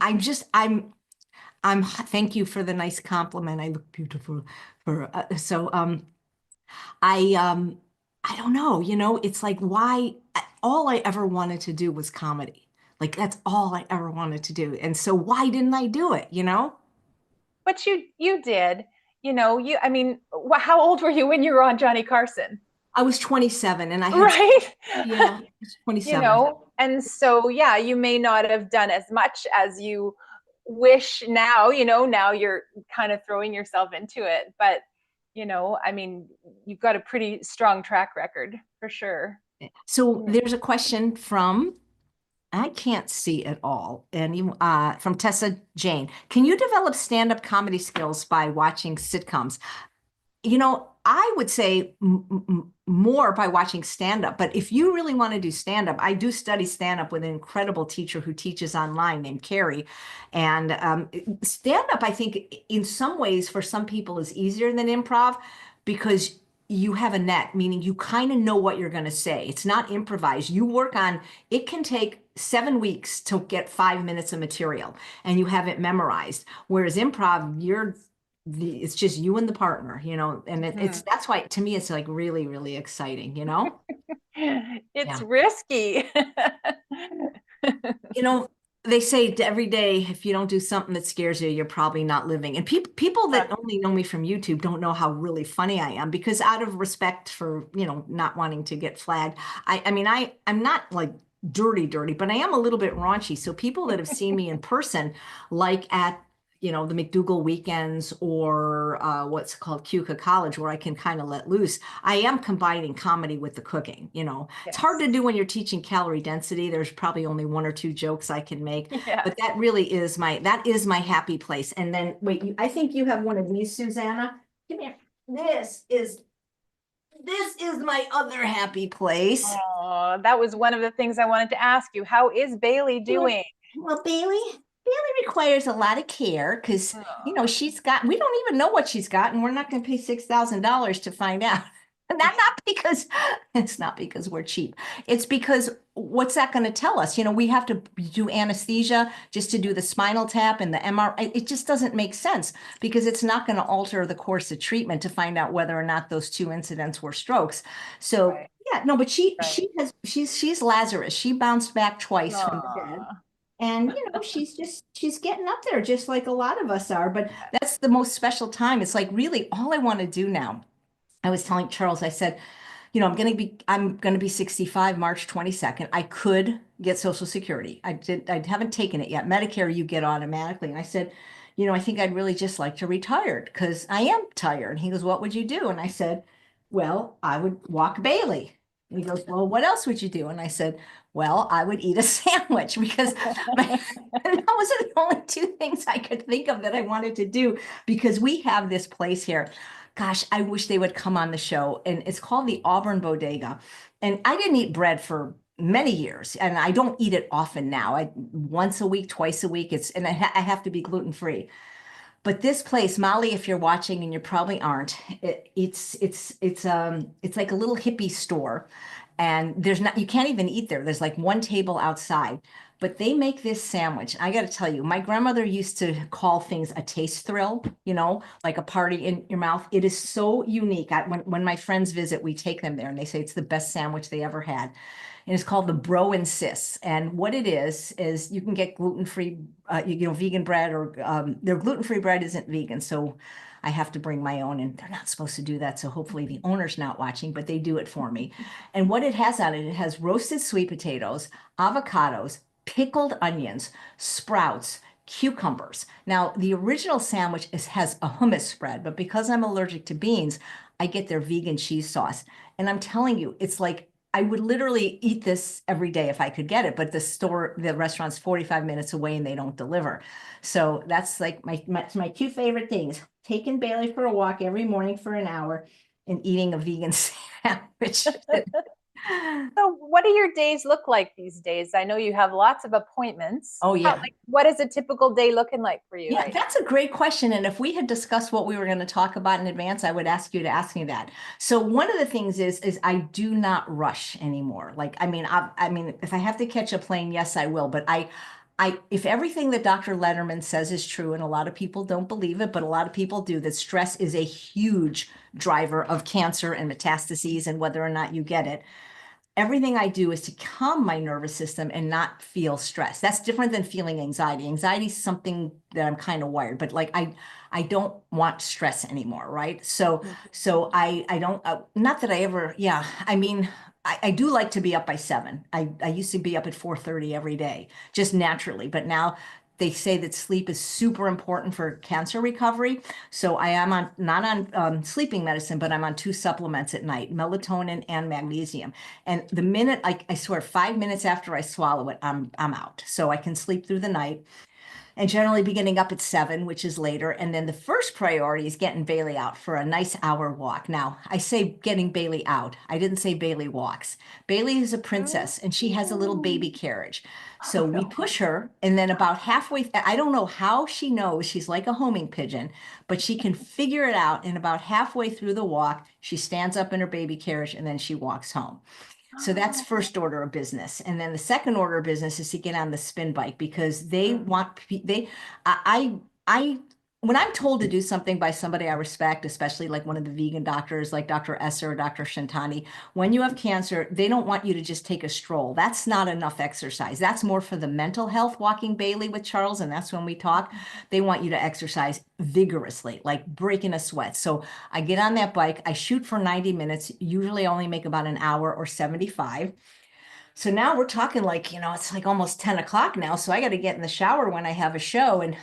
thank you for the nice compliment. I look beautiful I don't know, it's like all I ever wanted to do was comedy. Like that's all I ever wanted to do. And so why didn't I do it, But you did, I mean, how old were you when you were on Johnny Carson? I was 27 and I had, right? yeah, 27. And so, yeah, you may not have done as much as you wish now, now you're kind of throwing yourself into it. But, I mean, you've got a pretty strong track record for sure. So there's a question from, I can't see it all, and from Tessa Jane. Can you develop stand-up comedy skills by watching sitcoms? I would say more by watching stand-up, but if you really want to do stand-up, I do study stand-up with an incredible teacher who teaches online named Carrie. And stand-up, I think, in some ways, for some people, is easier than improv because you have a net, meaning you kind of know what you're going to say. It's not improvised. You work on, it can take 7 weeks to get 5 minutes of material and you have it memorized. Whereas improv, it's just you and the partner, and that's why to me it's like really, really exciting, It's risky. You know, they say every day, if you don't do something that scares you, you're probably not living. And people that only know me from YouTube don't know how really funny I am, because out of respect for, not wanting to get flagged, I mean, I'm not like dirty, but I am a little bit raunchy. So people that have seen me in person, like at the McDougal weekends, or what's called Cuca College, where I can kind of let loose. I am combining comedy with the cooking. It's hard to Yes. do when you're teaching calorie density. There's probably only one or two jokes I can make, Yeah. but that really is my happy place. And then wait, I think you have one of these, Susanna. Come here. This is my other happy place. Oh, that was one of the things I wanted to ask you. How is Bailey doing? Well, Bailey requires a lot of care because, Oh, we don't even know what she's got, and we're not going to pay $6,000 to find out. And that's not because it's not because we're cheap. It's because what's that going to tell us? We have to do anesthesia just to do the spinal tap and the MRI. It just doesn't make sense, because it's not going to alter the course of treatment to find out whether or not those two incidents were strokes. So right, yeah, no, but right. she's Lazarus. She bounced back twice from the dead. Aw, And she's getting up there just like a lot of us are. But that's the most special time. It's like really all I want to do now. I was telling Charles, I said, I'm gonna be 65 March 22nd. I could get Social Security. I haven't taken it yet. Medicare you get automatically. And I said, I think I'd really just like to retire because I am tired. And he goes, what would you do? And I said, well, I would walk Bailey. And he goes, well, what else would you do? And I said, well, I would eat a sandwich, because and those are the only two things I could think of that I wanted to do, because we have this place here. Gosh, I wish they would come on the show. And it's called the Auburn Bodega. And I didn't eat bread for many years, and I don't eat it often now. Once a week, twice a week. I have to be gluten free. But this place, Molly, if you're watching, and you probably aren't, it's like a little hippie store, and you can't even eat there. There's like one table outside, but they make this sandwich. I got to tell you, my grandmother used to call things a taste thrill, like a party in your mouth. It is so unique. When my friends visit, we take them there, and they say it's the best sandwich they ever had. And it's called the Bro and Sis. And what it is you can get gluten-free, vegan bread, or their gluten-free bread isn't vegan. So I have to bring my own, and they're not supposed to do that. So hopefully the owner's not watching, but they do it for me. And what it has on it, it has roasted sweet potatoes, avocados, pickled onions, sprouts, cucumbers. Now, the original sandwich has a hummus spread, but because I'm allergic to beans, I get their vegan cheese sauce. And I'm telling you, it's like I would literally eat this every day if I could get it, but the restaurant's 45 minutes away, and they don't deliver. So that's like my two favorite things: taking Bailey for a walk every morning for an hour and eating a vegan sandwich. so what do your days look like these days? I know you have lots of appointments. Oh, yeah. What is a typical day looking like for you Yeah, right that's a great question. And if we had discussed what we were going to talk about in advance, I would ask you to ask me that. So one of the things is I do not rush anymore. Like, I mean, if I have to catch a plane, yes, I will. But if everything that Dr. Letterman says is true, and a lot of people don't believe it, but a lot of people do, that stress is a huge driver of cancer and metastases and whether or not you get it. Everything I do is to calm my nervous system and not feel stress. That's different than feeling anxiety. Anxiety is something that I'm kind of wired, but like I don't want stress anymore, right? So now? so I don't not that I ever, yeah, I mean, I do like to be up by 7. I used to be up at 4:30 every day, just naturally, but now they say that sleep is super important for cancer recovery. So I am not on sleeping medicine, but I'm on 2 supplements at night, melatonin and magnesium. And the minute I swear 5 minutes after I swallow it, I'm out. So I can sleep through the night, and generally be getting up at 7, which is later. And then the first priority is getting Bailey out for a nice hour walk. Now, I say getting Bailey out. I didn't say Bailey walks. Bailey is a princess, and she has a little baby carriage. So we push her, and then about halfway, I don't know how she knows, she's like a homing pigeon, but she can figure it out. And about halfway through the walk, she stands up in her baby carriage, and then she walks home. So that's first order of business. And then the second order of business is to get on the spin bike, because they want, I when I'm told to do something by somebody I respect, especially like one of the vegan doctors, like Dr. Esser or Dr. Shantani, when you have cancer, they don't want you to just take a stroll. That's not enough exercise. That's more for the mental health, walking Bailey with Charles, and that's when we talk. They want you to exercise vigorously, like breaking a sweat. So I get on that bike, I shoot for 90 minutes, usually I only make about an hour or 75. So now we're talking like, it's like almost 10 o'clock now. So I got to get in the shower when I have a show. And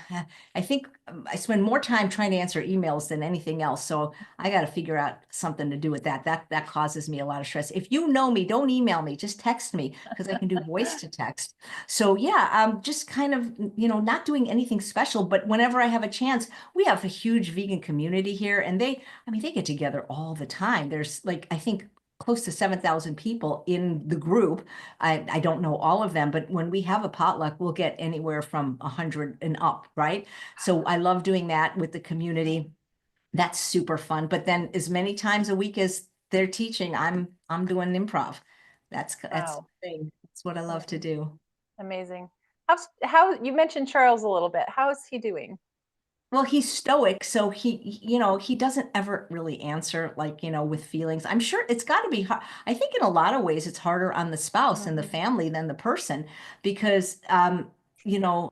I think I spend more time trying to answer emails than anything else. So I got to figure out something to do with that. That causes me a lot of stress. If you know me, don't email me, just text me because I can do voice to text. So yeah, I'm just kind of, not doing anything special, but whenever I have a chance, we have a huge vegan community here and they get together all the time. There's like, I think close to 7,000 people in the group. I don't know all of them, but when we have a potluck, we'll get anywhere from 100 and up, right? So I love doing that with the community. That's super fun. But then as many times a week as they're teaching, I'm doing improv. That's Wow. the thing. That's what I love to do. Amazing. How you mentioned Charles a little bit. How is he doing? Well, he's stoic, so he doesn't ever really answer like, with feelings. I'm sure it's got to be hard. I think in a lot of ways it's harder on the spouse and the family than the person because, you know,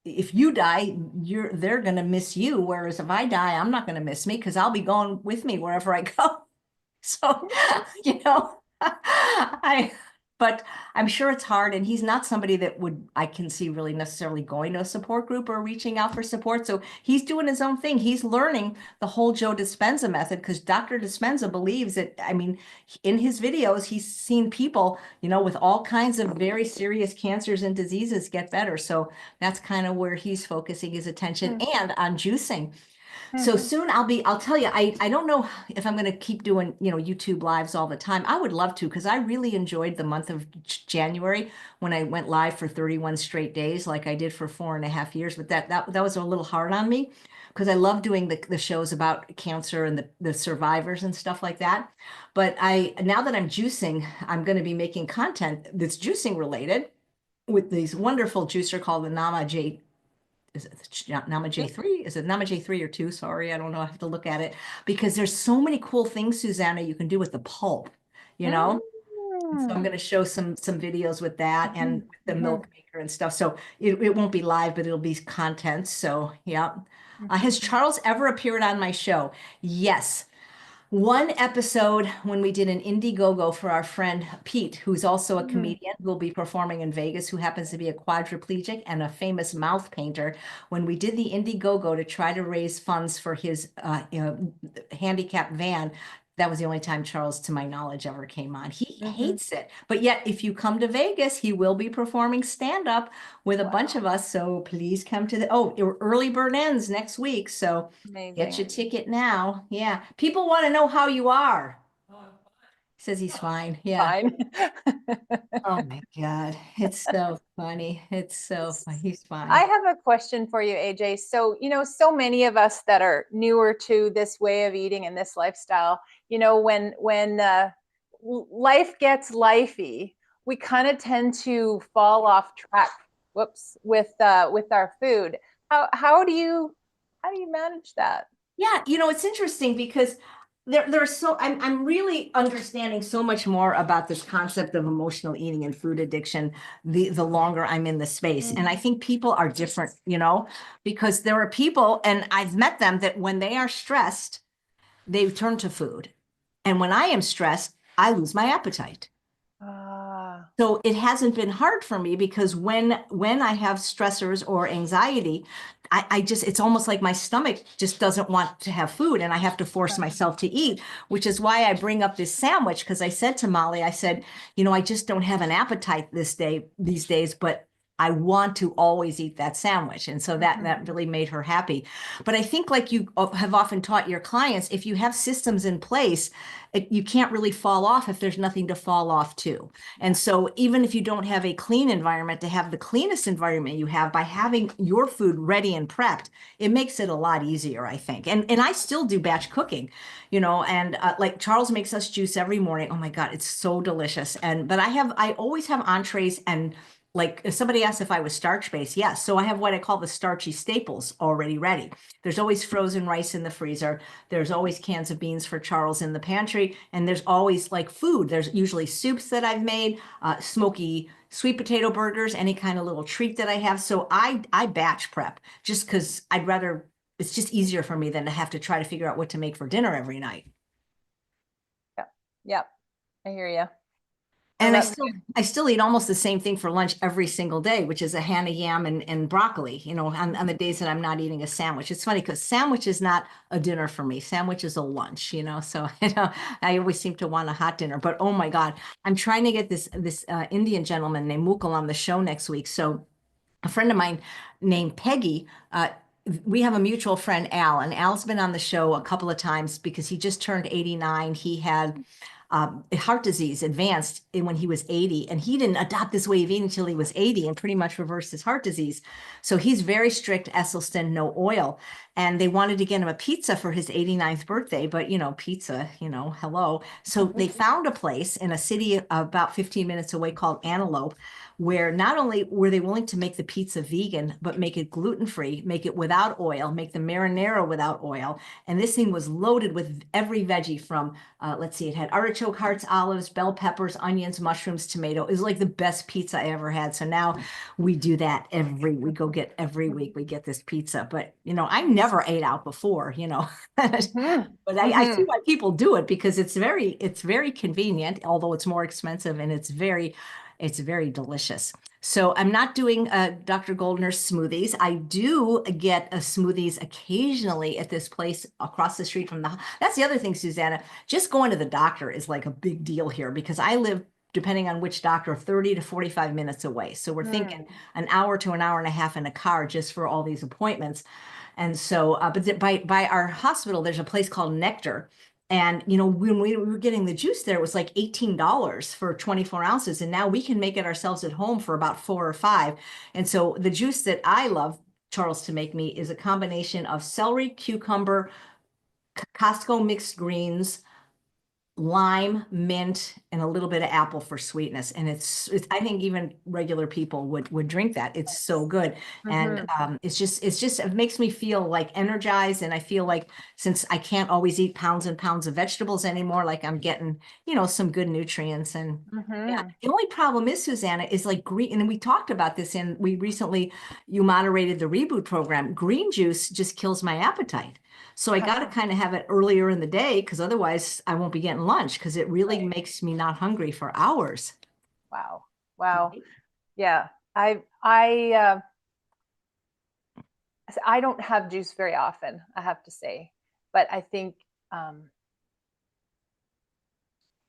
if you die, they're going to miss you. Whereas if I die, I'm not going to miss me because I'll be going with me wherever I go. So, but I'm sure it's hard. And he's not somebody that I can see really necessarily going to a support group or reaching out for support. So he's doing his own thing. He's learning the whole Joe Dispenza method because Dr. Dispenza believes that, in his videos, he's seen people, with all kinds of very serious cancers and diseases get better. So that's kind of where he's focusing his attention and on juicing. So soon I'll tell you, I don't know if I'm going to keep doing, YouTube lives all the time. I would love to, because I really enjoyed the month of January when I went live for 31 straight days, like I did for 4.5 years. But that was a little hard on me because I love doing the shows about cancer and the survivors and stuff like that. But now that I'm juicing, I'm going to be making content that's juicing related with these wonderful juicer called the Nama J. Is it Nama J3? Is it Nama J3 or 2? Sorry, I don't know. I have to look at it because there's so many cool things, Susanna, you can do with the pulp, you know? So I'm going to show some videos with that and the milk maker and stuff. So it won't be live, but it'll be content. So yeah. Has Charles ever appeared on my show? Yes. One episode when we did an Indiegogo for our friend Pete, who's also a comedian who will be performing in Vegas, who happens to be a quadriplegic and a famous mouth painter. When we did the Indiegogo to try to raise funds for his handicapped van, that was the only time Charles, to my knowledge, ever came on. He hates it. But yet, if you come to Vegas, he will be performing stand-up with a bunch of us. So please come to early bird ends next week. So get your ticket now. Yeah. People want to know how you are. He says he's fine. Yeah. Fine. Oh my God. It's so funny. It's so funny. He's fine. I have a question for you, AJ. So, so many of us that are newer to this way of eating and this lifestyle, when life gets lifey, we kind of tend to fall off track. With our food. How do you manage that? Yeah, it's interesting because I'm really understanding so much more about this concept of emotional eating and food addiction the longer I'm in the space. And I think people are different, because there are people, and I've met them, that when they are stressed, they turn to food. And when I am stressed, I lose my appetite. So it hasn't been hard for me because when I have stressors or anxiety, it's almost like my stomach just doesn't want to have food and I have to force myself to eat, which is why I bring up this sandwich. Because I said to Molly, I said, I just don't have an appetite these days, but I want to always eat that sandwich. And so that really made her happy. But I think, like you have often taught your clients, if you have systems in place, you can't really fall off if there's nothing to fall off to. And so even if you don't have a clean environment, to have the cleanest environment you have by having your food ready and prepped, it makes it a lot easier, I think. And I still do batch cooking, and like Charles makes us juice every morning. Oh my God, it's so delicious. But I always have entrees and like if somebody asked if I was starch based, yes. So I have what I call the starchy staples already ready. There's always frozen rice in the freezer. There's always cans of beans for Charles in the pantry. And there's always like food. There's usually soups that I've made, smoky sweet potato burgers, any kind of little treat that I have. So I batch prep just because I'd rather, it's just easier for me than to have to try to figure out what to make for dinner every night. Yeah. Yep. I hear you. And that's I still eat almost the same thing for lunch every single day, which is a Hannah yam and broccoli, you know, on the days that I'm not eating a sandwich. It's funny because sandwich is not a dinner for me. Sandwich is a lunch, you know, so I always seem to want a hot dinner. But oh my God, I'm trying to get this Indian gentleman named Mukul on the show next week. So a friend of mine named Peggy, we have a mutual friend, Al, and Al's been on the show a couple of times because he just turned 89. He had heart disease advanced when he was 80, and he didn't adopt this way of eating until he was 80 and pretty much reversed his heart disease. So he's very strict Esselstyn, no oil. And they wanted to get him a pizza for his 89th birthday, but you know, pizza, you know, hello. So they found a place in a city about 15 minutes away called Antelope, where not only were they willing to make the pizza vegan, but make it gluten-free, make it without oil, make the marinara without oil. And this thing was loaded with every veggie from, let's see, it had artichoke hearts, olives, bell peppers, onions, mushrooms, tomato. It was like the best pizza I ever had. So now we do that we go get every week, we get this pizza. But, you know, I never ate out before, you know, but I see why people do it because it's very convenient, although it's more expensive, and it's very delicious. So I'm not doing Dr. Goldner's smoothies. I do get smoothies occasionally at this place across the street from that's the other thing, Susanna. Just going to the doctor is like a big deal here because I live, depending on which doctor, 30 to 45 minutes away. So we're thinking an hour to an hour and a half in a car just for all these appointments. And so, but by our hospital, there's a place called Nectar. And, you know, when we were getting the juice there, it was like $18 for 24 ounces. And now we can make it ourselves at home for about 4 or 5. And so the juice that I love Charles to make me is a combination of celery, cucumber, Costco mixed greens, lime, mint, and a little bit of apple for sweetness. And it's I think even regular people would drink that. It's so good. And it makes me feel like energized. And I feel like since I can't always eat pounds and pounds of vegetables anymore, like I'm getting, you know, some good nutrients. And yeah, the only problem is, Susanna, is like green, and we talked about this you moderated the reboot program. Green juice just kills my appetite. So I got to kind of have it earlier in the day because otherwise I won't be getting lunch because it really makes me not hungry for hours. Wow. Wow. Yeah. I don't have juice very often, I have to say, but I think,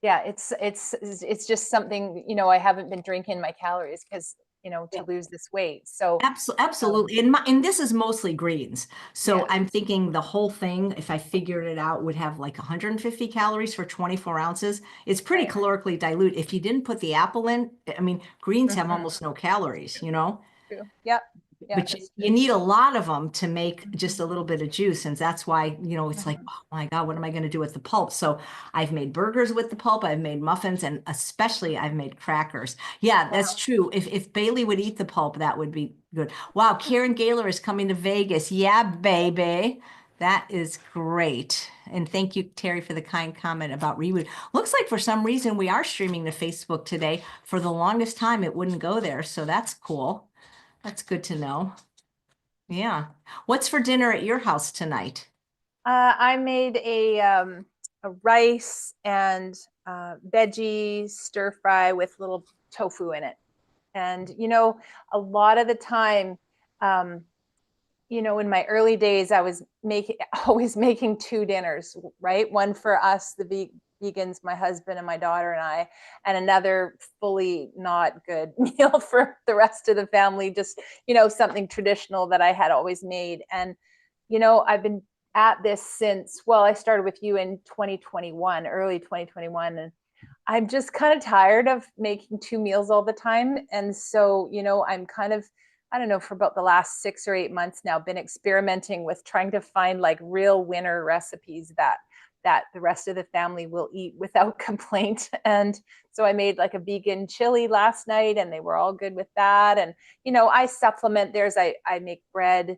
yeah, it's just something, you know, I haven't been drinking my calories because, you know, to lose this weight. So absolutely. And this is mostly greens. So I'm thinking the whole thing, if I figured it out, would have like 150 calories for 24 ounces. It's pretty calorically dilute. If you didn't put the apple in, I mean, greens have almost no calories, you know? True. Yep. Yeah, But you need a lot of them to make just a little bit of juice. And that's why, you know, it's like, oh my God, what am I going to do with the pulp? So I've made burgers with the pulp. I've made muffins, and especially I've made crackers. Yeah, that's true. If Bailey would eat the pulp, that would be good. Wow, Karen Gaylor is coming to Vegas. Yeah, baby. That is great. And thank you, Terry, for the kind comment about Reboot. Looks like for some reason we are streaming to Facebook today. For the longest time, it wouldn't go there. So that's cool. That's good to know. Yeah. What's for dinner at your house tonight? I made a rice and veggie stir fry with little tofu in it. And, you know, a lot of the time, you know, in my early days, I was always making 2 dinners, right? One for us, the vegans, my husband and my daughter and I, and another fully not good meal for the rest of the family, just, you know, something traditional that I had always made. And, you know, I've been at this since, well, I started with you in 2021, early 2021. And I'm just kind of tired of making 2 meals all the time. And so, you know, I'm kind of, I don't know, for about the last 6 or 8 months now, been experimenting with trying to find like real winner recipes that that the rest of the family will eat without complaint. And so I made like a vegan chili last night, and they were all good with that. And, you know, I supplement theirs. I make bread.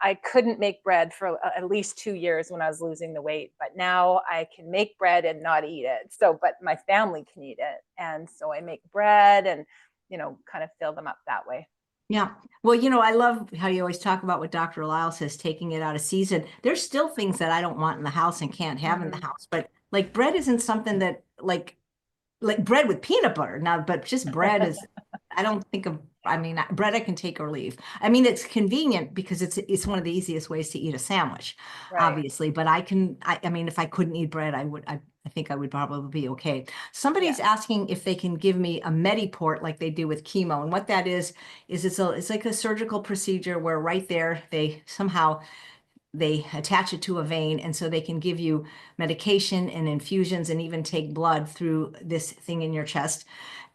I couldn't make bread for at least 2 years when I was losing the weight, but now I can make bread and not eat it. So, but my family can eat it. And so I make bread and, you know, kind of fill them up that way. Yeah. Well, you know, I love how you always talk about what Dr. Lyle says, taking it out of season. There's still things that I don't want in the house and can't have in the house, but like bread isn't something that like bread with peanut butter now, but just bread is, I don't think of, I mean, bread I can take or leave. I mean, it's convenient because it's one of the easiest ways to eat a sandwich, Right. obviously, but I mean, if I couldn't eat bread, I think I would probably be okay. Somebody's asking if they can give me a Mediport like they do with chemo. And what that is it's like a surgical procedure where right there, they attach it to a vein, and so they can give you medication and infusions and even take blood through this thing in your chest.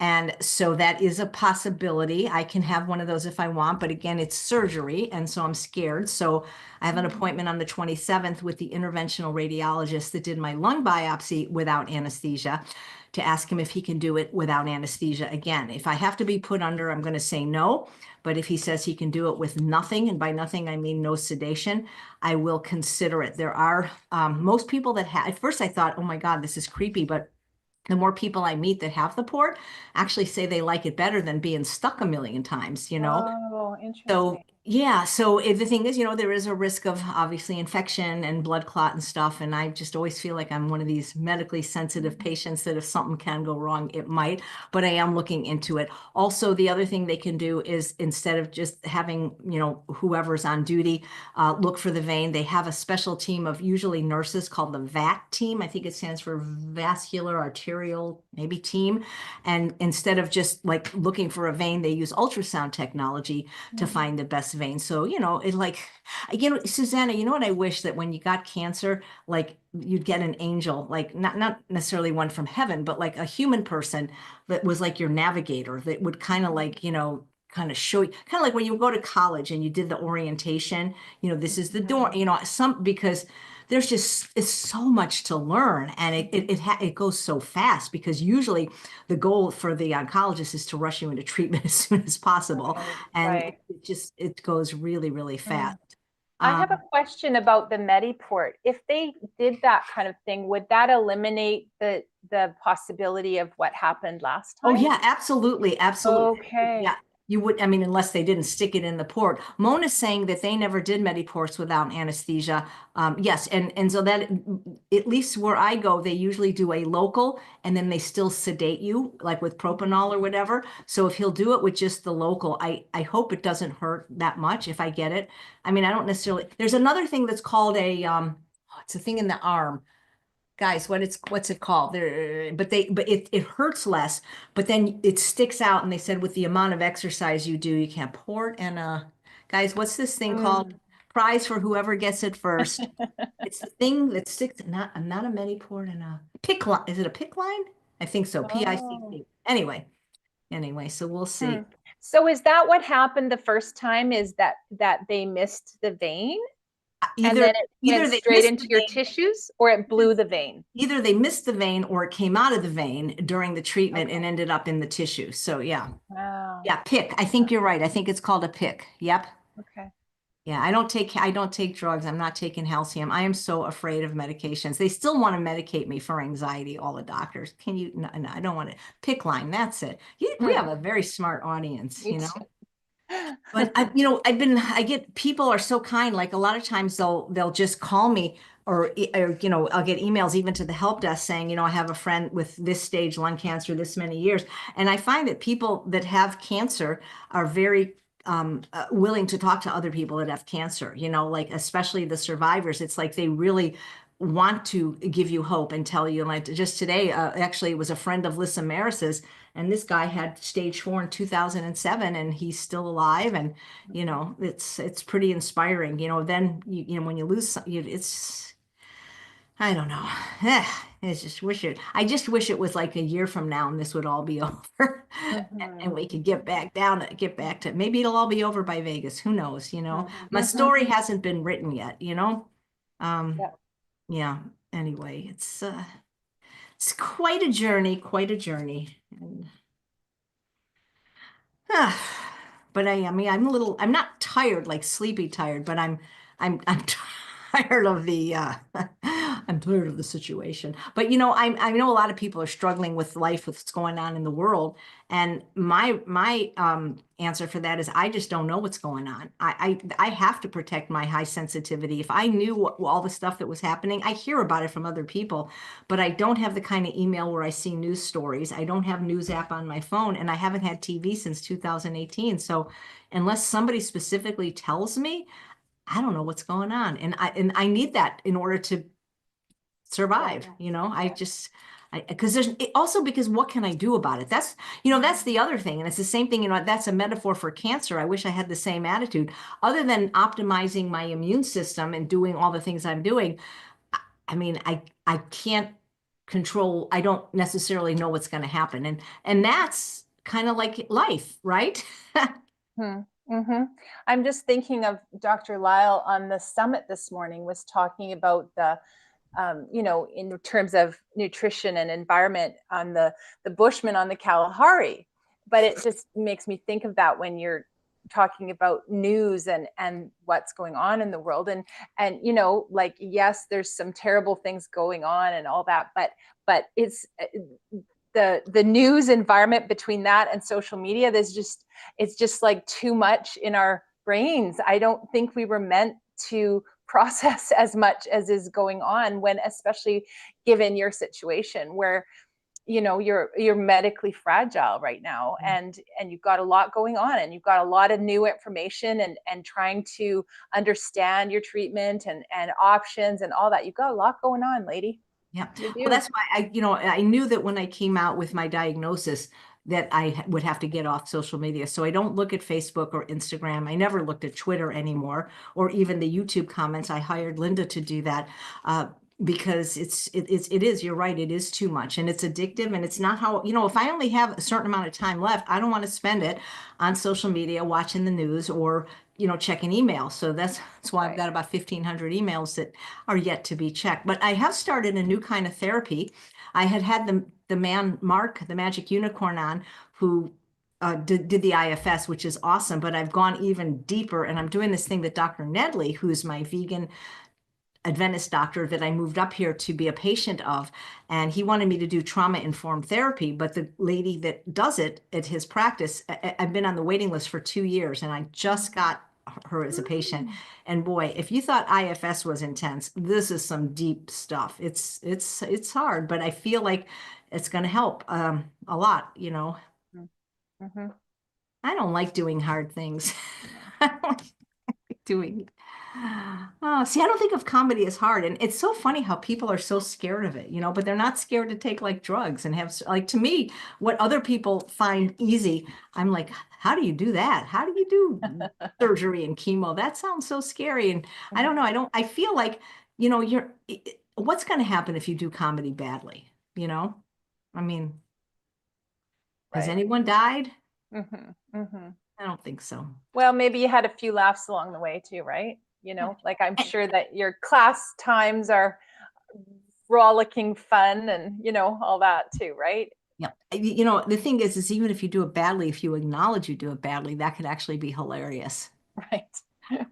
And so that is a possibility. I can have one of those if I want, but again, it's surgery, and so I'm scared. So I have an appointment on the 27th with the interventional radiologist that did my lung biopsy without anesthesia, to ask him if he can do it without anesthesia again. If I have to be put under, I'm going to say no. But if he says he can do it with nothing, and by nothing, I mean no sedation, I will consider it. There are most people that have, at first I thought, oh my God, this is creepy, but the more people I meet that have the port actually say they like it better than being stuck a million times, you know? Oh, interesting. So yeah, so the thing is, you know, there is a risk of obviously infection and blood clot and stuff. And I just always feel like I'm one of these medically sensitive patients that if something can go wrong, it might, but I am looking into it. Also, the other thing they can do is instead of just having, you know, whoever's on duty, look for the vein, they have a special team of usually nurses called the VAT team. I think it stands for vascular arterial, maybe team. And instead of just like looking for a vein, they use ultrasound technology to find the best vein. So, you know, it's like, you know, Susanna, you know what I wish that when you got cancer, like you'd get an angel, like not necessarily one from heaven, but like a human person that was like your navigator that would kind of like, you know, kind of show you, kind of like when you go to college and you did the orientation, you know, this is the door, you know, because there's just, it's so much to learn, and it goes so fast because usually the goal for the oncologist is to rush you into treatment as soon as possible. And Right. it goes really, really fast. I have a question about the Mediport. If they did that kind of thing, would that eliminate the possibility of what happened last Oh time? yeah, absolutely, absolutely. Okay. Yeah, you would. I mean, unless they didn't stick it in the port. Mona's saying that they never did Mediports without anesthesia. Yes, and so that at least where I go, they usually do a local, and then they still sedate you, like with propanol or whatever. So if he'll do it with just the local, I hope it doesn't hurt that much if I get it. I mean, I don't necessarily. There's another thing that's called it's a thing in the arm. Guys, what's it called? There, but it hurts less, but then it sticks out. And they said with the amount of exercise you do, you can't port. And guys, what's this thing called? Prize for whoever gets it first. It's the thing that sticks. Not a Mediport and a PICC line. Is it a PICC line? I think so. PICC. Anyway, so we'll see. So is that what happened the first time? Is that they missed the vein? And then it went straight into your tissues, or it blew the vein? Either they missed the vein or it came out of the vein during the treatment and ended up in the tissue. So yeah. Wow. Yeah, PICC. I think you're right. I think it's called a PICC. Yep. Okay. Yeah, I don't take drugs. I'm not taking calcium. I am so afraid of medications. They still want to medicate me for anxiety, all the doctors. Can you? No, I don't want it. PICC line, that's it. We have a very smart audience, you know. But I get people are so kind. Like a lot of times they'll just call me or you know, I'll get emails even to the help desk saying, you know, I have a friend with this stage lung cancer this many years. And I find that people that have cancer are very willing to talk to other people that have cancer, you know, like especially the survivors. It's like they really want to give you hope and tell you. Like just today, actually, it was a friend of Lissa Maris's, and this guy had stage 4 in 2007, and he's still alive. And you know, it's pretty inspiring. You know, then you know when you lose, it's I don't know. I just wish it was like a year from now and this would all be over, and we could get back to maybe it'll all be over by Vegas. Who knows? You know, my story hasn't been written yet. You know. Yeah. anyway, it's quite a journey, quite a journey. And, but I mean, I'm not tired, like sleepy tired, but I'm tired of the, I'm tired of the situation. But I know a lot of people are struggling with life, with what's going on in the world. And my answer for that is I just don't know what's going on. I have to protect my high sensitivity. If I knew all the stuff that was happening, I hear about it from other people, but I don't have the kind of email where I see news stories. I don't have news app on my phone, and I haven't had TV since 2018. So unless somebody specifically tells me, I don't know what's going on. And I need that in order to survive. I Yeah. just, because also because what can I do about it? That's the other thing. And it's the same thing, that's a metaphor for cancer. I wish I had the same attitude. Other than optimizing my immune system and doing all the things I'm doing, I mean, I can't control, I don't necessarily know what's going to happen. And that's kind of like life, right? Hmm. Hmm. I'm just thinking of Dr. Lyle on the summit this morning was talking about the, in terms of nutrition and environment on the Bushmen on the Kalahari. But it just makes me think of that when you're talking about news and what's going on in the world. And like, yes, there's some terrible things going on and all that, but it's the news environment between that and social media, it's just like too much in our brains. I don't think we were meant to process as much as is going on, when especially given your situation where you're medically fragile right now, and you've got a lot going on, and you've got a lot of new information, and trying to understand your treatment and options and all that. You've got a lot going on, lady. Yeah. You Well, do. that's why I knew that when I came out with my diagnosis that I would have to get off social media. So I don't look at Facebook or Instagram. I never looked at Twitter anymore, or even the YouTube comments. I hired Linda to do that. Because it is, you're right, it is too much, and it's addictive, and it's not how, if I only have a certain amount of time left, I don't want to spend it on social media, watching the news, or checking email. So that's why I've got about 1,500 emails that are yet to be checked. But I have started a new kind of therapy. I had the man, Mark, the magic unicorn, on, who did the IFS, which is awesome. But I've gone even deeper, and I'm doing this thing that Dr. Nedley, who's my vegan Adventist doctor that I moved up here to be a patient of, and he wanted me to do trauma-informed therapy. But the lady that does it at his practice, I've been on the waiting list for 2 years, and I just got her as a patient. And boy, if you thought IFS was intense, this is some deep stuff. It's hard, but I feel like it's going to help a lot. Mm-hmm. I don't like doing hard things. I don't like doing. Oh, see, I don't think of comedy as hard. And it's so funny how people are so scared of it, but they're not scared to take like drugs and have, like, to me, what other people find easy, I'm like, how do you do that? How do you do surgery and chemo? That sounds so scary. And I don't know. I feel like, what's going to happen if you do comedy badly? I mean, has Right. anyone died? Mm-hmm. Mm-hmm. I don't think so. Well, maybe you had a few laughs along the way too, right? Like, I'm sure that your class times are rollicking fun and all that too, right? Yeah. The thing is even if you do it badly, if you acknowledge you do it badly, that could actually be hilarious. Right.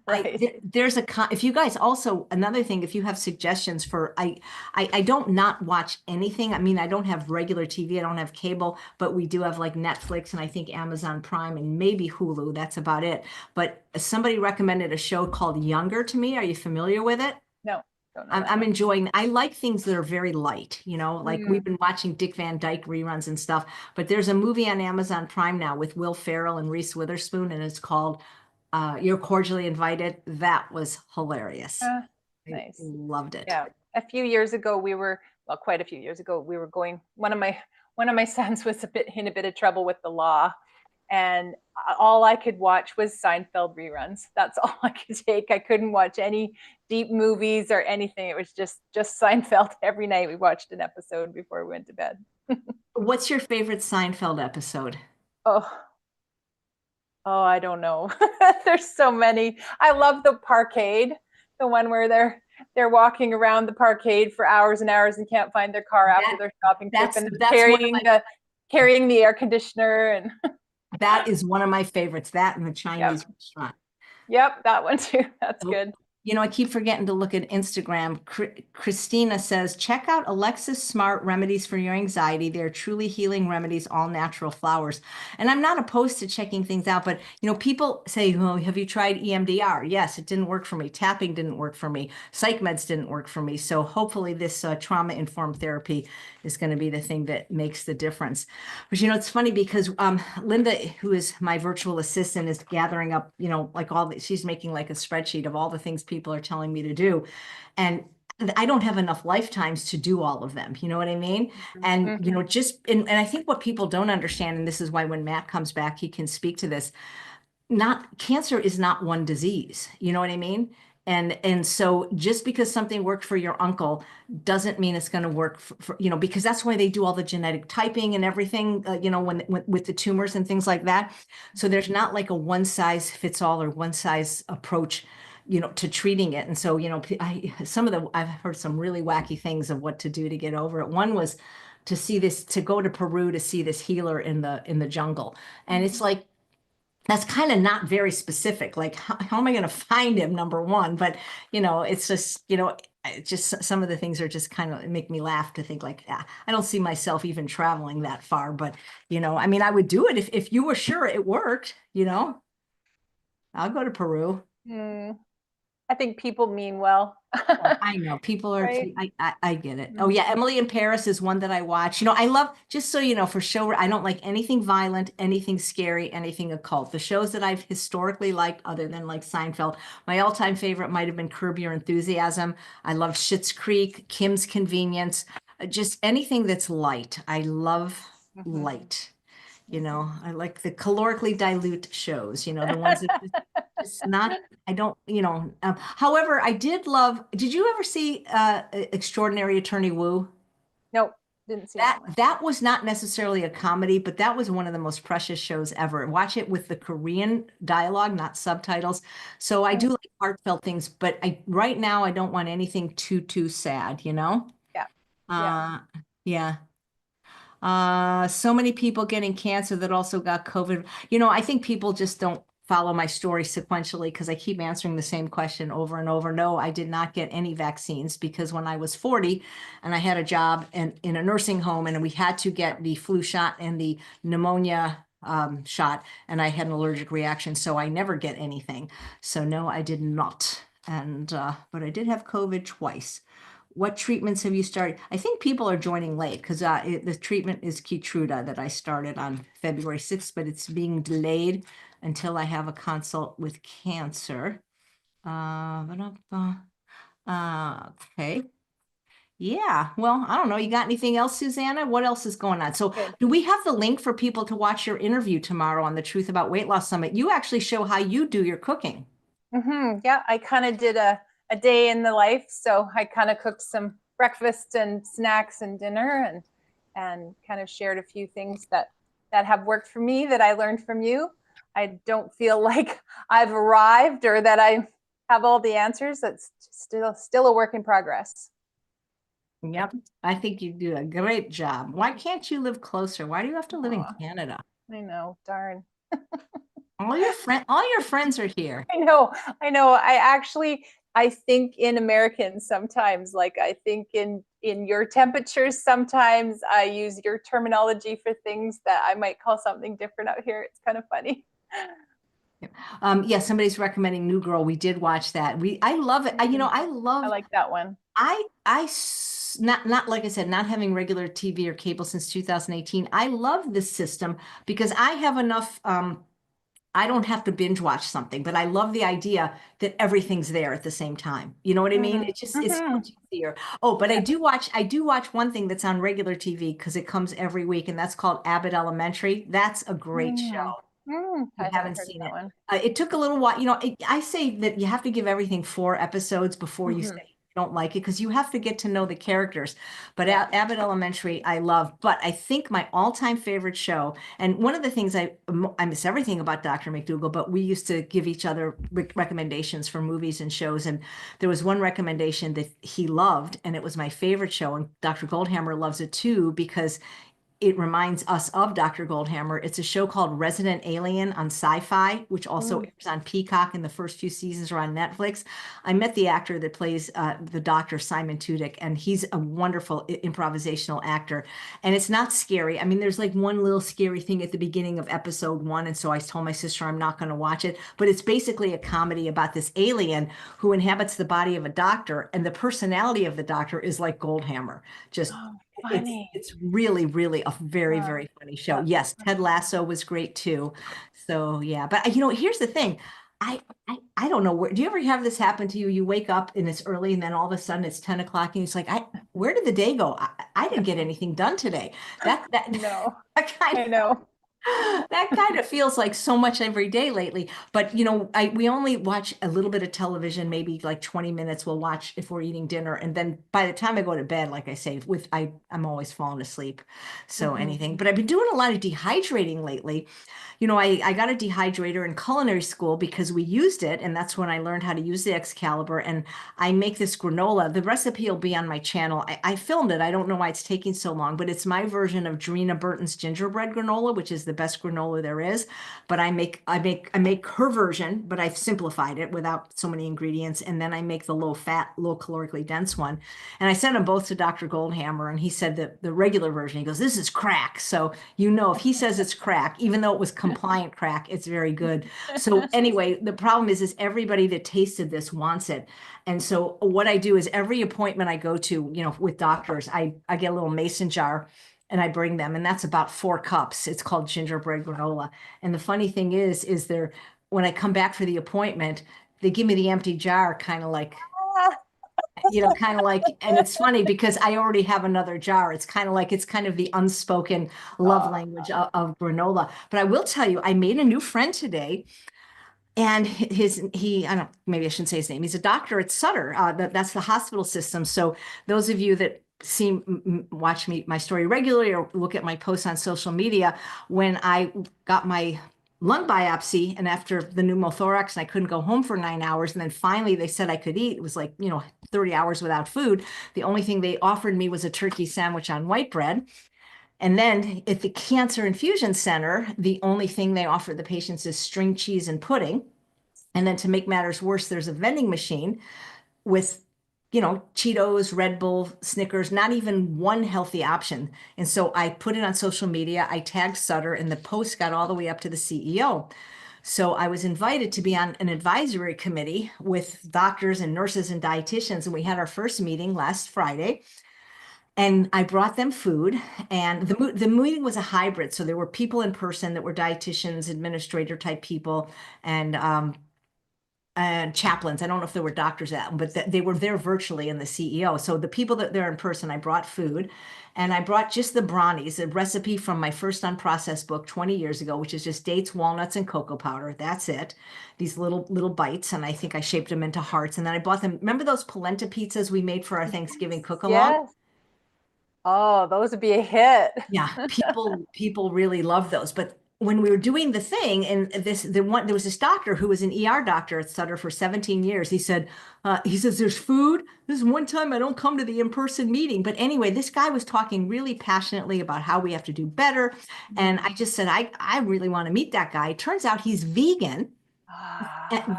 Right. If you guys also, another thing, if you have suggestions for, I don't not watch anything. I mean, I don't have regular TV. I don't have cable, but we do have like Netflix and I think Amazon Prime and maybe Hulu. That's about it. But somebody recommended a show called Younger to me. Are you familiar with it? No, don't know I'm that. enjoying, I like things that are very light, like we've Mm. been watching Dick Van Dyke reruns and stuff, but there's a movie on Amazon Prime now with Will Ferrell and Reese Witherspoon, and it's called You're Cordially Invited. That was hilarious. I Nice. loved it. Yeah. A few years ago, quite a few years ago, we were going, one of my sons was in a bit of trouble with the law, and all I could watch was Seinfeld reruns. That's all I could take. I couldn't watch any deep movies or anything. It was just Seinfeld. Every night we watched an episode before we went to bed. What's your favorite Seinfeld episode? Oh, I don't know. There's so many. I love the parkade, the one where they're they're walking around the parkade for hours and hours and can't find their car after their shopping trip, and carrying the air conditioner, and that is one of my favorites. That and the Chinese Yep. restaurant. Yep, that one too. That's Oh, good. You know, I keep forgetting to look at Instagram. Christina says, check out Alexa's Smart Remedies for Your Anxiety. They're truly healing remedies, all natural flowers. And I'm not opposed to checking things out, but you know, people say, oh, have you tried EMDR? Yes, it didn't work for me. Tapping didn't work for me. Psych meds didn't work for me. So hopefully this trauma-informed therapy is going to be the thing that makes the difference. But you know, it's funny because Linda, who is my virtual assistant, is gathering up, you know, like she's making like a spreadsheet of all the things people are telling me to do. And I don't have enough lifetimes to do all of them. You know what I mean? And, you know, and I think what people don't understand, and this is why when Matt comes back, he can speak to this, cancer is not one disease. You know what I mean? And so just because something worked for your uncle doesn't mean it's going to work for, you know, because that's why they do all the genetic typing and everything, you know, when with the tumors and things like that. So there's not like a one size fits all or one size approach, you know, to treating it. And so, you know, I've heard some really wacky things of what to do to get over it. One was to go to Peru to see this healer in the jungle. And it's like, that's kind of not very specific. Like, how am I going to find him, number one? But, you know, it's just, you know, just some of the things are just kind of make me laugh to think like, I don't see myself even traveling that far. But, you know, I mean, I would do it if you were sure it worked, you know, I'll go to Peru. I think people mean well. I know people are, Right? I get it. Oh yeah. Emily in Paris is one that I watch. You know, I love, just so you know, for show, I don't like anything violent, anything scary, anything occult. The shows that I've historically liked, other than like Seinfeld, my all-time favorite might have been Curb Your Enthusiasm. I love Schitt's Creek, Kim's Convenience, just anything that's light. I love light. You know, I like the calorically dilute shows, you know, the ones that it's not, I don't, you know, however, did you ever see Extraordinary Attorney Woo? Nope, didn't see that one. That was not necessarily a comedy, but that was one of the most precious shows ever. Watch it with the Korean dialogue, not subtitles. So I do like heartfelt things, but right now I don't want anything too sad, you know? Yeah. Yeah. So many people getting cancer that also got COVID. You know, I think people just don't follow my story sequentially because I keep answering the same question over and over. No, I did not get any vaccines because when I was 40 and I had a job in a nursing home and we had to get the flu shot and the pneumonia shot, and I had an allergic reaction, so I never get anything. So no, I did not. And but I did have COVID twice. What treatments have you started? I think people are joining late because the treatment is Keytruda that I started on February 6th, but it's being delayed until I have a consult with cancer. Okay. Yeah. Well, I don't know. You got anything else, Susanna? What else is going on? So Good. do we have the link for people to watch your interview tomorrow on the Truth About Weight Loss Summit? You actually show how you do your cooking. Yeah, I kind of did a day in the life. So I kind of cooked some breakfast and snacks and dinner and kind of shared a few things that have worked for me that I learned from you. I don't feel like I've arrived or that I have all the answers. It's still a work in progress. Yep. I think you do a great job. Why can't you live closer? Why do you have to live in Canada? I know, darn. All your friends are here. I know. I think in Americans sometimes, like I think in your temperatures, sometimes I use your terminology for things that I might call something different out here. It's kind of funny. Yeah, somebody's recommending New Girl. We did watch that. I love it. I like that one. Not like I said, not having regular TV or cable since 2018. I love this system because I have enough, I don't have to binge watch something, but I love the idea that everything's there at the same time. You know what I mean? It's much easier. Oh, but I do watch one thing that's on regular TV because it comes every week, and that's called Abbott Elementary. That's a great show. I haven't seen it. It took a little while. You know, I say that you have to give everything 4 episodes before you say, don't like it because you have to get to know the characters. But Abbott Elementary, I love. But I think my all-time favorite show, and one of the things I miss everything about Dr. McDougall, but we used to give each other recommendations for movies and shows. And there was one recommendation that he loved, and it was my favorite show. And Dr. Goldhammer loves it too because it reminds us of Dr. Goldhammer. It's a show called Resident Alien on Sci-Fi, which also airs on Peacock, and the first few seasons are on Netflix. I met the actor that plays the doctor, Simon Tudyk, and he's a wonderful improvisational actor. And it's not scary. I mean, there's like one little scary thing at the beginning of episode 1, and so I told my sister I'm not going to watch it. But it's basically a comedy about this alien who inhabits the body of a doctor, and the personality of the doctor is like Goldhammer. Just funny. It's really, really a very, very funny show. Yes, Ted Lasso was great too. So yeah, but here's the thing. I don't know do you ever have this happen to you? You wake up and it's early and then all of a sudden it's 10 o'clock and it's like, where did the day go? I didn't get anything done today. No, I know. That kind of feels like so much every day lately. But we only watch a little bit of television, maybe like 20 minutes we'll watch if we're eating dinner. And then by the time I go to bed, like I say, I'm always falling asleep. So anything. But I've been doing a lot of dehydrating lately. I got a dehydrator in culinary school because we used it, and that's when I learned how to use the Excalibur. And I make this granola. The recipe will be on my channel. I filmed it. I don't know why it's taking so long, but it's my version of Drina Burton's gingerbread granola, which is the best granola there is. But I make her version, but I've simplified it without so many ingredients. And then I make the low fat, low calorically dense one. And I sent them both to Dr. Goldhammer, and he said that the regular version, he goes, this is crack. So if he says it's crack, even though it was compliant crack, it's very good. So anyway, the problem is everybody that tasted this wants it. And so what I do is every appointment I go to, with doctors, I get a little mason jar and I bring them, and that's about 4 cups. It's called gingerbread granola. And the funny thing is when I come back for the appointment, they give me the empty jar, kind of like, and it's funny because I already have another jar. It's kind of the unspoken love language of granola. But I will tell you, I made a new friend today. And maybe I shouldn't say his name. He's a doctor at Sutter. That's the hospital system. So those of you that watch my story regularly or look at my posts on social media, when I got my lung biopsy and after the pneumothorax, and I couldn't go home for 9 hours. And then finally they said I could eat. It was like, 30 hours without food. The only thing they offered me was a turkey sandwich on white bread. And then at the Cancer Infusion Center, the only thing they offer the patients is string cheese and pudding. And then to make matters worse, there's a vending machine with, Cheetos, Red Bull, Snickers, not even one healthy option. And so I put it on social media. I tagged Sutter, and the post got all the way up to the CEO. So I was invited to be on an advisory committee with doctors and nurses and dietitians. And we had our first meeting last Friday. And I brought them food, and the meeting was a hybrid. So there were people in person that were dietitians, administrator type people, and chaplains. I don't know if there were doctors at them, but they were there virtually, and the CEO. So the people that they're in person, I brought food, and I brought just the brownies, a recipe from my first unprocessed book 20 years ago, which is just dates, walnuts, and cocoa powder. That's it. These little bites, and I think I shaped them into hearts. And then I bought them. Remember those polenta pizzas we made for our Thanksgiving cook-along? Yes. Oh, those would be a hit. Yeah, people really love those. But when we were doing the thing, and there was this doctor who was an ER doctor at Sutter for 17 years. He says, there's food. This is one time I don't come to the in-person meeting. But anyway, this guy was talking really passionately about how we have to do better. And I just said, I really want to meet that guy. Turns out he's vegan.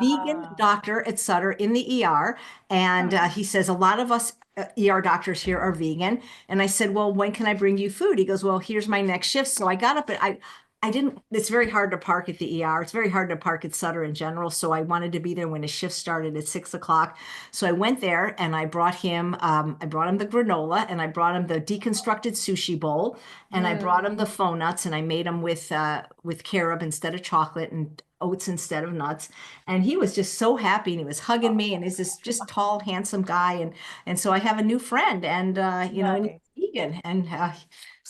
Vegan doctor at Sutter in the ER. And he says, a lot of us ER doctors here are vegan. And I said, well, when can I bring you food? He goes, well, here's my next shift. So I got up and it's very hard to park at the ER. It's very hard to park at Sutter in general. So I wanted to be there when his shift started at 6 o'clock. So I went there and I brought him the granola, and I brought him the deconstructed sushi bowl, and I brought him the faux nuts, and I made them with carob instead of chocolate and oats instead of nuts. And he was just so happy, and he was hugging me, and he's this just tall, handsome guy. And so I have a new friend, and, and he's vegan. And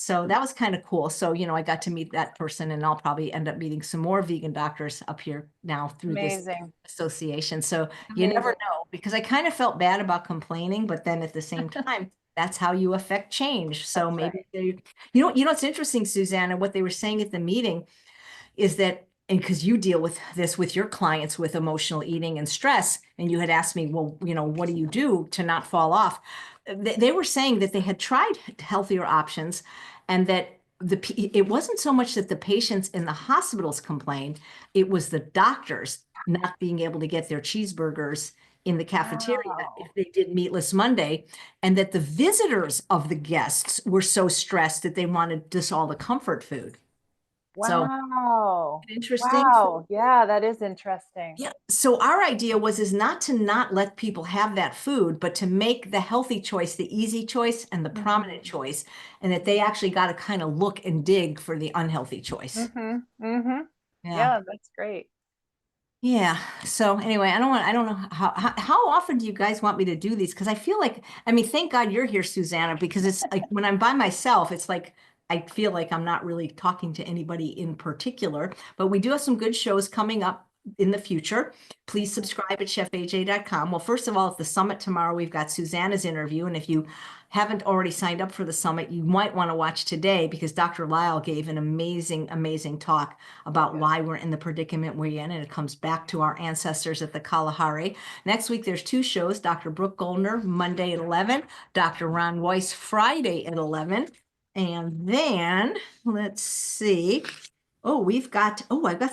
So that was kind of cool. So, I got to meet that person, and I'll probably end up meeting some more vegan doctors up here now through this Amazing. association. So you never Amazing. know, because I kind of felt bad about complaining, but then at the same time, that's how you affect change. So That's maybe right. it's interesting, Susanna, what they were saying at the meeting is that, and because you deal with this with your clients with emotional eating and stress, and you had asked me, well, what do you do to not fall off? They were saying that they had tried healthier options, and that it wasn't so much that the patients in the hospitals complained, it was the doctors not being able to get their cheeseburgers in the cafeteria if Wow. they did Meatless Monday, and that the visitors of the guests were so stressed that they wanted just all the comfort food. So Wow. interesting. Wow. Yeah, that is interesting. Yeah. So our idea is not to not let people have that food, but to make the healthy choice the easy choice and the prominent Mhm. choice, and that they actually got to kind of look and dig for the unhealthy choice. Mhm. Mhm. Yeah. Yeah, that's great. Yeah. So anyway, I don't know how often do you guys want me to do these? Because I feel like, I mean, thank God you're here, Susanna, because it's like when I'm by myself, it's like I feel like I'm not really talking to anybody in particular, but we do have some good shows coming up in the future. Please subscribe at chefaj.com. Well, first of all, at the summit tomorrow, we've got Susanna's interview. And if you haven't already signed up for the summit, you might want to watch today, because Dr. Lyle gave an amazing, amazing talk about why we're in the predicament we're in, and it comes back to our ancestors at the Kalahari. Next week, there's two shows, Dr. Brooke Goldner, Monday at 11, Dr. Ron Weiss, Friday at 11. And then, let's see. I've got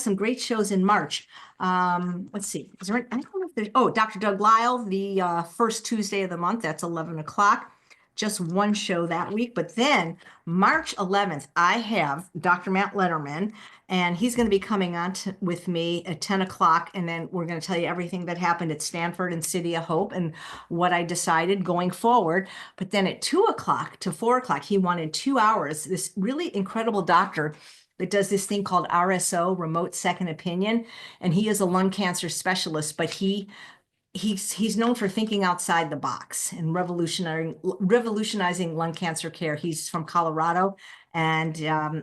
some great shows in March. Let's see. I don't know if there's, Dr. Doug Lyle, the first Tuesday of the month, that's 11 o'clock. Just one show that week. But then March 11th, I have Dr. Matt Letterman, and he's going to be coming on with me at 10 o'clock. And then we're going to tell you everything that happened at Stanford and City of Hope and what I decided going forward. But then at 2 o'clock to 4 o'clock, he wanted 2 hours. This really incredible doctor that does this thing called RSO, remote second opinion. And he is a lung cancer specialist, but he's known for thinking outside the box and revolutionizing lung cancer care. He's from Colorado, and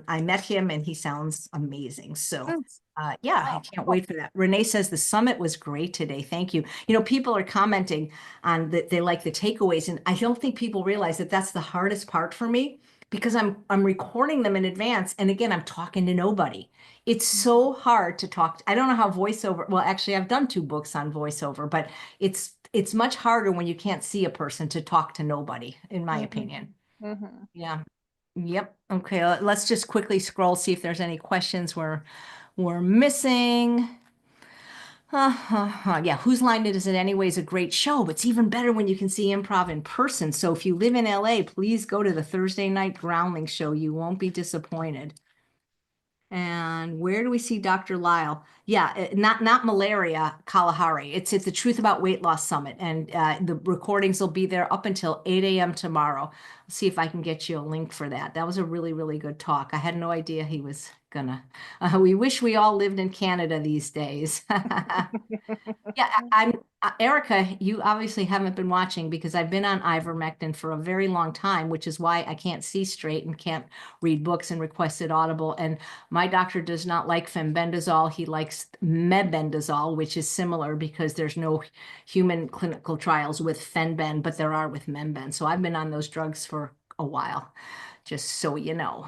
I met him, and he sounds amazing. So Mm. yeah, I can't wait for that. Renee says the summit was great today. Thank you. People are commenting on that they like the takeaways, and I don't think people realize that that's the hardest part for me, because I'm recording them in advance, and again, I'm talking to nobody. It's so hard to talk. I don't know how voiceover, well, actually, I've done 2 books on voiceover, but it's much harder when you can't see a person to talk to nobody, in my opinion. Mhm. Yeah. Yep. Okay. Let's just quickly scroll, see if there's any questions we're missing. Yeah, Whose Line It Is It Anyway is a great show, but it's even better when you can see improv in person. So if you live in LA, please go to the Thursday night Groundling show. You won't be disappointed. And where do we see Dr. Lyle? Yeah, not malaria, Kalahari. It's at the Truth About Weight Loss Summit, and the recordings will be there up until 8 a.m. tomorrow. Let's see if I can get you a link for that. That was a really, really good talk. I had no idea he was gonna. We wish we all lived in Canada these days. Yeah, I'm Erica, you obviously haven't been watching, because I've been on ivermectin for a very long time, which is why I can't see straight and can't read books and requested Audible. And my doctor does not like fenbendazole. He likes mebendazole, which is similar, because there's no human clinical trials with fenben, but there are with memben. So I've been on those drugs for a while, just so you know.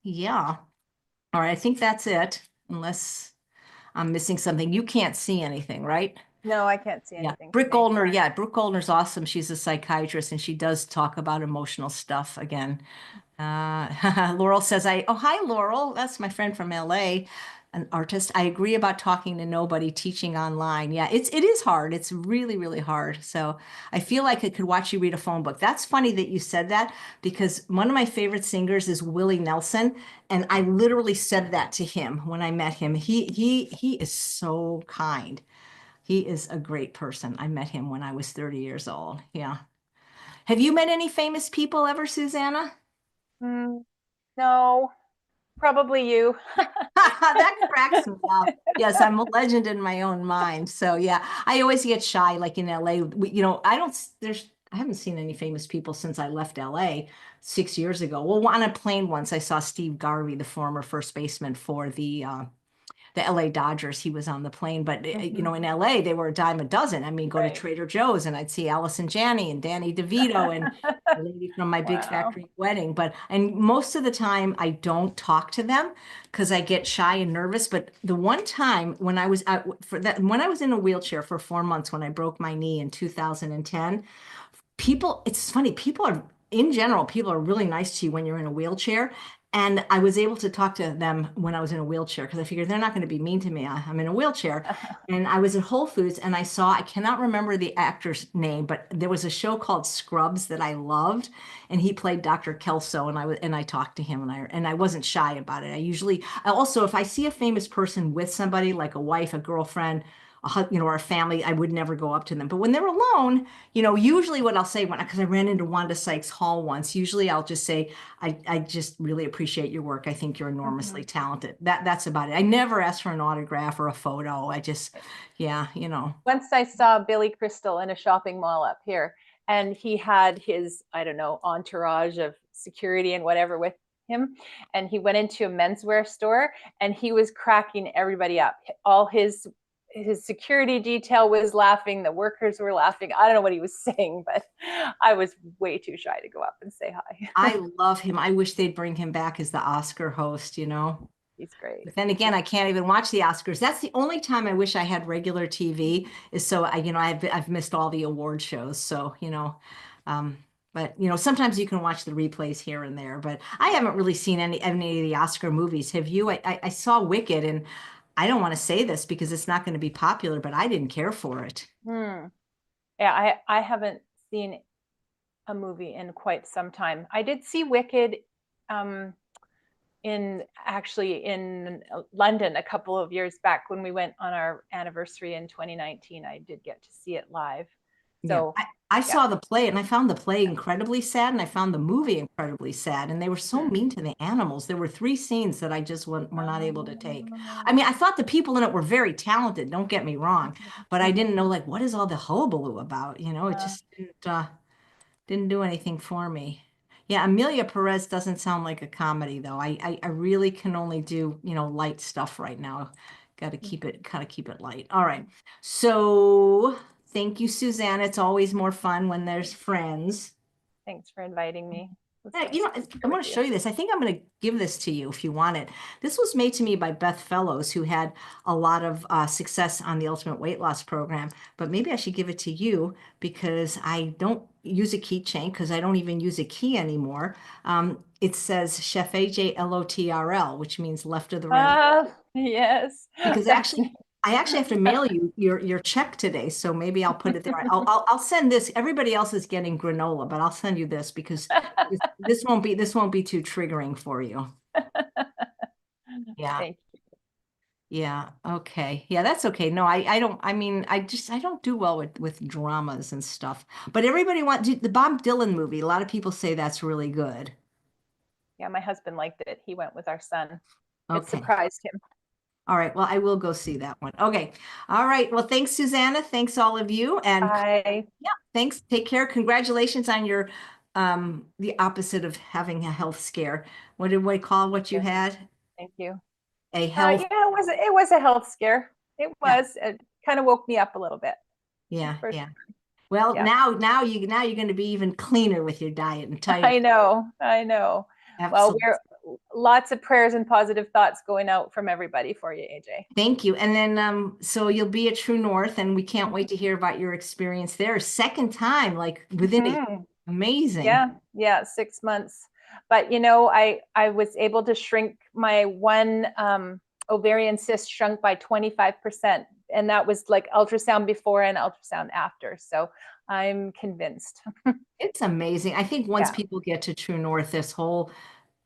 Yeah. All right, I think that's it, unless I'm missing something. You can't see anything, right? No, I can't see Yeah. anything Brooke today. Goldner, yeah, Brooke Goldner's awesome. She's a psychiatrist, and she does talk about emotional stuff again. Laurel says, hi, Laurel. That's my friend from LA, an artist. I agree about talking to nobody, teaching online. Yeah, it is hard. It's really, really hard. So I feel like I could watch you read a phone book. That's funny that you said that, because one of my favorite singers is Willie Nelson. And I literally said that to him when I met him. He is so kind. He is a great person. I met him when I was 30 years old. Yeah. Have you met any famous people ever, Susanna? Mm, no, probably you. That cracks me up. Yes, I'm a legend in my own mind. So yeah, I always get shy, like in LA. I don't, there's, I haven't seen any famous people since I left LA 6 years ago. Well, on a plane once, I saw Steve Garvey, the former first baseman for the LA Dodgers. He was on the plane, but in LA, they were a dime a dozen. I mean, go to Right. Trader Joe's and I'd see Allison Janney and Danny DeVito and the lady from My Big Wow. Factory Wedding. And most of the time I don't talk to them because I get shy and nervous. But the one time when I was when I was in a wheelchair for 4 months, when I broke my knee in 2010, it's funny, in general, people are really nice to you when you're in a wheelchair. And I was able to talk to them when I was in a wheelchair because I figured they're not going to be mean to me. I'm in a wheelchair. And I was at Whole Foods and I cannot remember the actor's name, but there was a show called Scrubs that I loved. And he played Dr. Kelso, and I talked to him, and I wasn't shy about it. I also, if I see a famous person with somebody like a wife, a girlfriend, or a family, I would never go up to them. But when they're alone, usually what I'll say because I ran into Wanda Sykes Hall once, usually I'll just say, I just really appreciate your work. I think you're enormously talented. That's about it. I never ask for an autograph or a photo. I just, yeah. Once I saw Billy Crystal in a shopping mall up here, and he had his, I don't know, entourage of security and whatever with him. And he went into a menswear store and he was cracking everybody up. All his security detail was laughing. The workers were laughing. I don't know what he was saying, but I was way too shy to go up and say hi. I love him. I wish they'd bring him back as the Oscar host. He's great. But then again, I can't even watch the Oscars. That's the only time I wish I had regular TV, is so I've missed all the award shows. So, but sometimes you can watch the replays here and there, but I haven't really seen any of the Oscar movies. Have you? I saw Wicked, and I don't want to say this because it's not going to be popular, but I didn't care for it. Yeah, I haven't seen a movie in quite some time. I did see Wicked in London a couple of years back when we went on our anniversary in 2019. I did get to see it live. So yeah, I saw the play, and I found the play incredibly sad, and I found the movie incredibly sad, and they were so mean to the animals. There were 3 scenes that I just were not able to take. I mean, I thought the people in it were very talented, don't get me wrong, but I didn't know, like, what is all the hullabaloo about? It just didn't do anything for me. Yeah, Amelia Perez doesn't sound like a comedy, though. I really can only do, light stuff right now. Got to keep it light. All right. So thank you, Suzanne. It's always more fun when there's friends. Thanks for inviting me. I want to show you this. I think I'm going to give this to you if you want it. This was made to me by Beth Fellows, who had a lot of success on the Ultimate Weight Loss Program. But maybe I should give it to you because I don't use a keychain because I don't even use a key anymore. It says Chef AJ LOTRL, which means left of the red. Yes. Because I actually have to mail you your check today, so maybe I'll put it there. I'll send this. Everybody else is getting granola, but I'll send you this because this won't be too triggering for you. Yeah. Thank you. Yeah. Okay. Yeah, that's okay. No, I don't. I mean, I don't do well with dramas and stuff. But everybody wants the Bob Dylan movie. A lot of people say that's really good. Yeah, my husband liked it. He went with our son. It Okay. surprised him. All right. Well, I will go see that one. Okay. All right. Well, thanks, Susanna. Thanks, all of you. And yeah, thanks. Take care. Congratulations on your the opposite of having a health scare. What did we call what you had? Thank you. A health. Yeah, it was a health scare. It was. Yeah. It kind of woke me up a little bit. Yeah. Yeah. Well, now you're going to be even cleaner with your diet and tell you. I know. Absolutely. Well, lots of prayers and positive thoughts going out from everybody for you, AJ. Thank you. And then so you'll be at True North, and we can't wait to hear about your experience there. Second time, like within amazing. Yeah, 6 months. But I was able to shrink my one ovarian cyst, shrunk by 25%, and that was like ultrasound before and ultrasound after. So I'm convinced. It's amazing. I think once people get to True North, this whole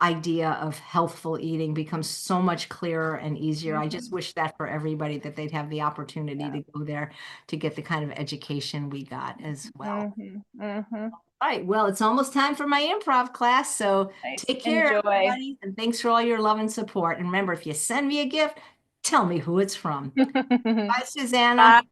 idea of healthful eating becomes so much clearer and easier. I just wish that for everybody, that they'd have the opportunity to go there to get the kind of education we got as well. All right. Well, it's almost time for my improv class. So take care, everybody. And thanks for all your love and support. And remember, if you send me a gift, tell me who it's from. Bye, Susanna.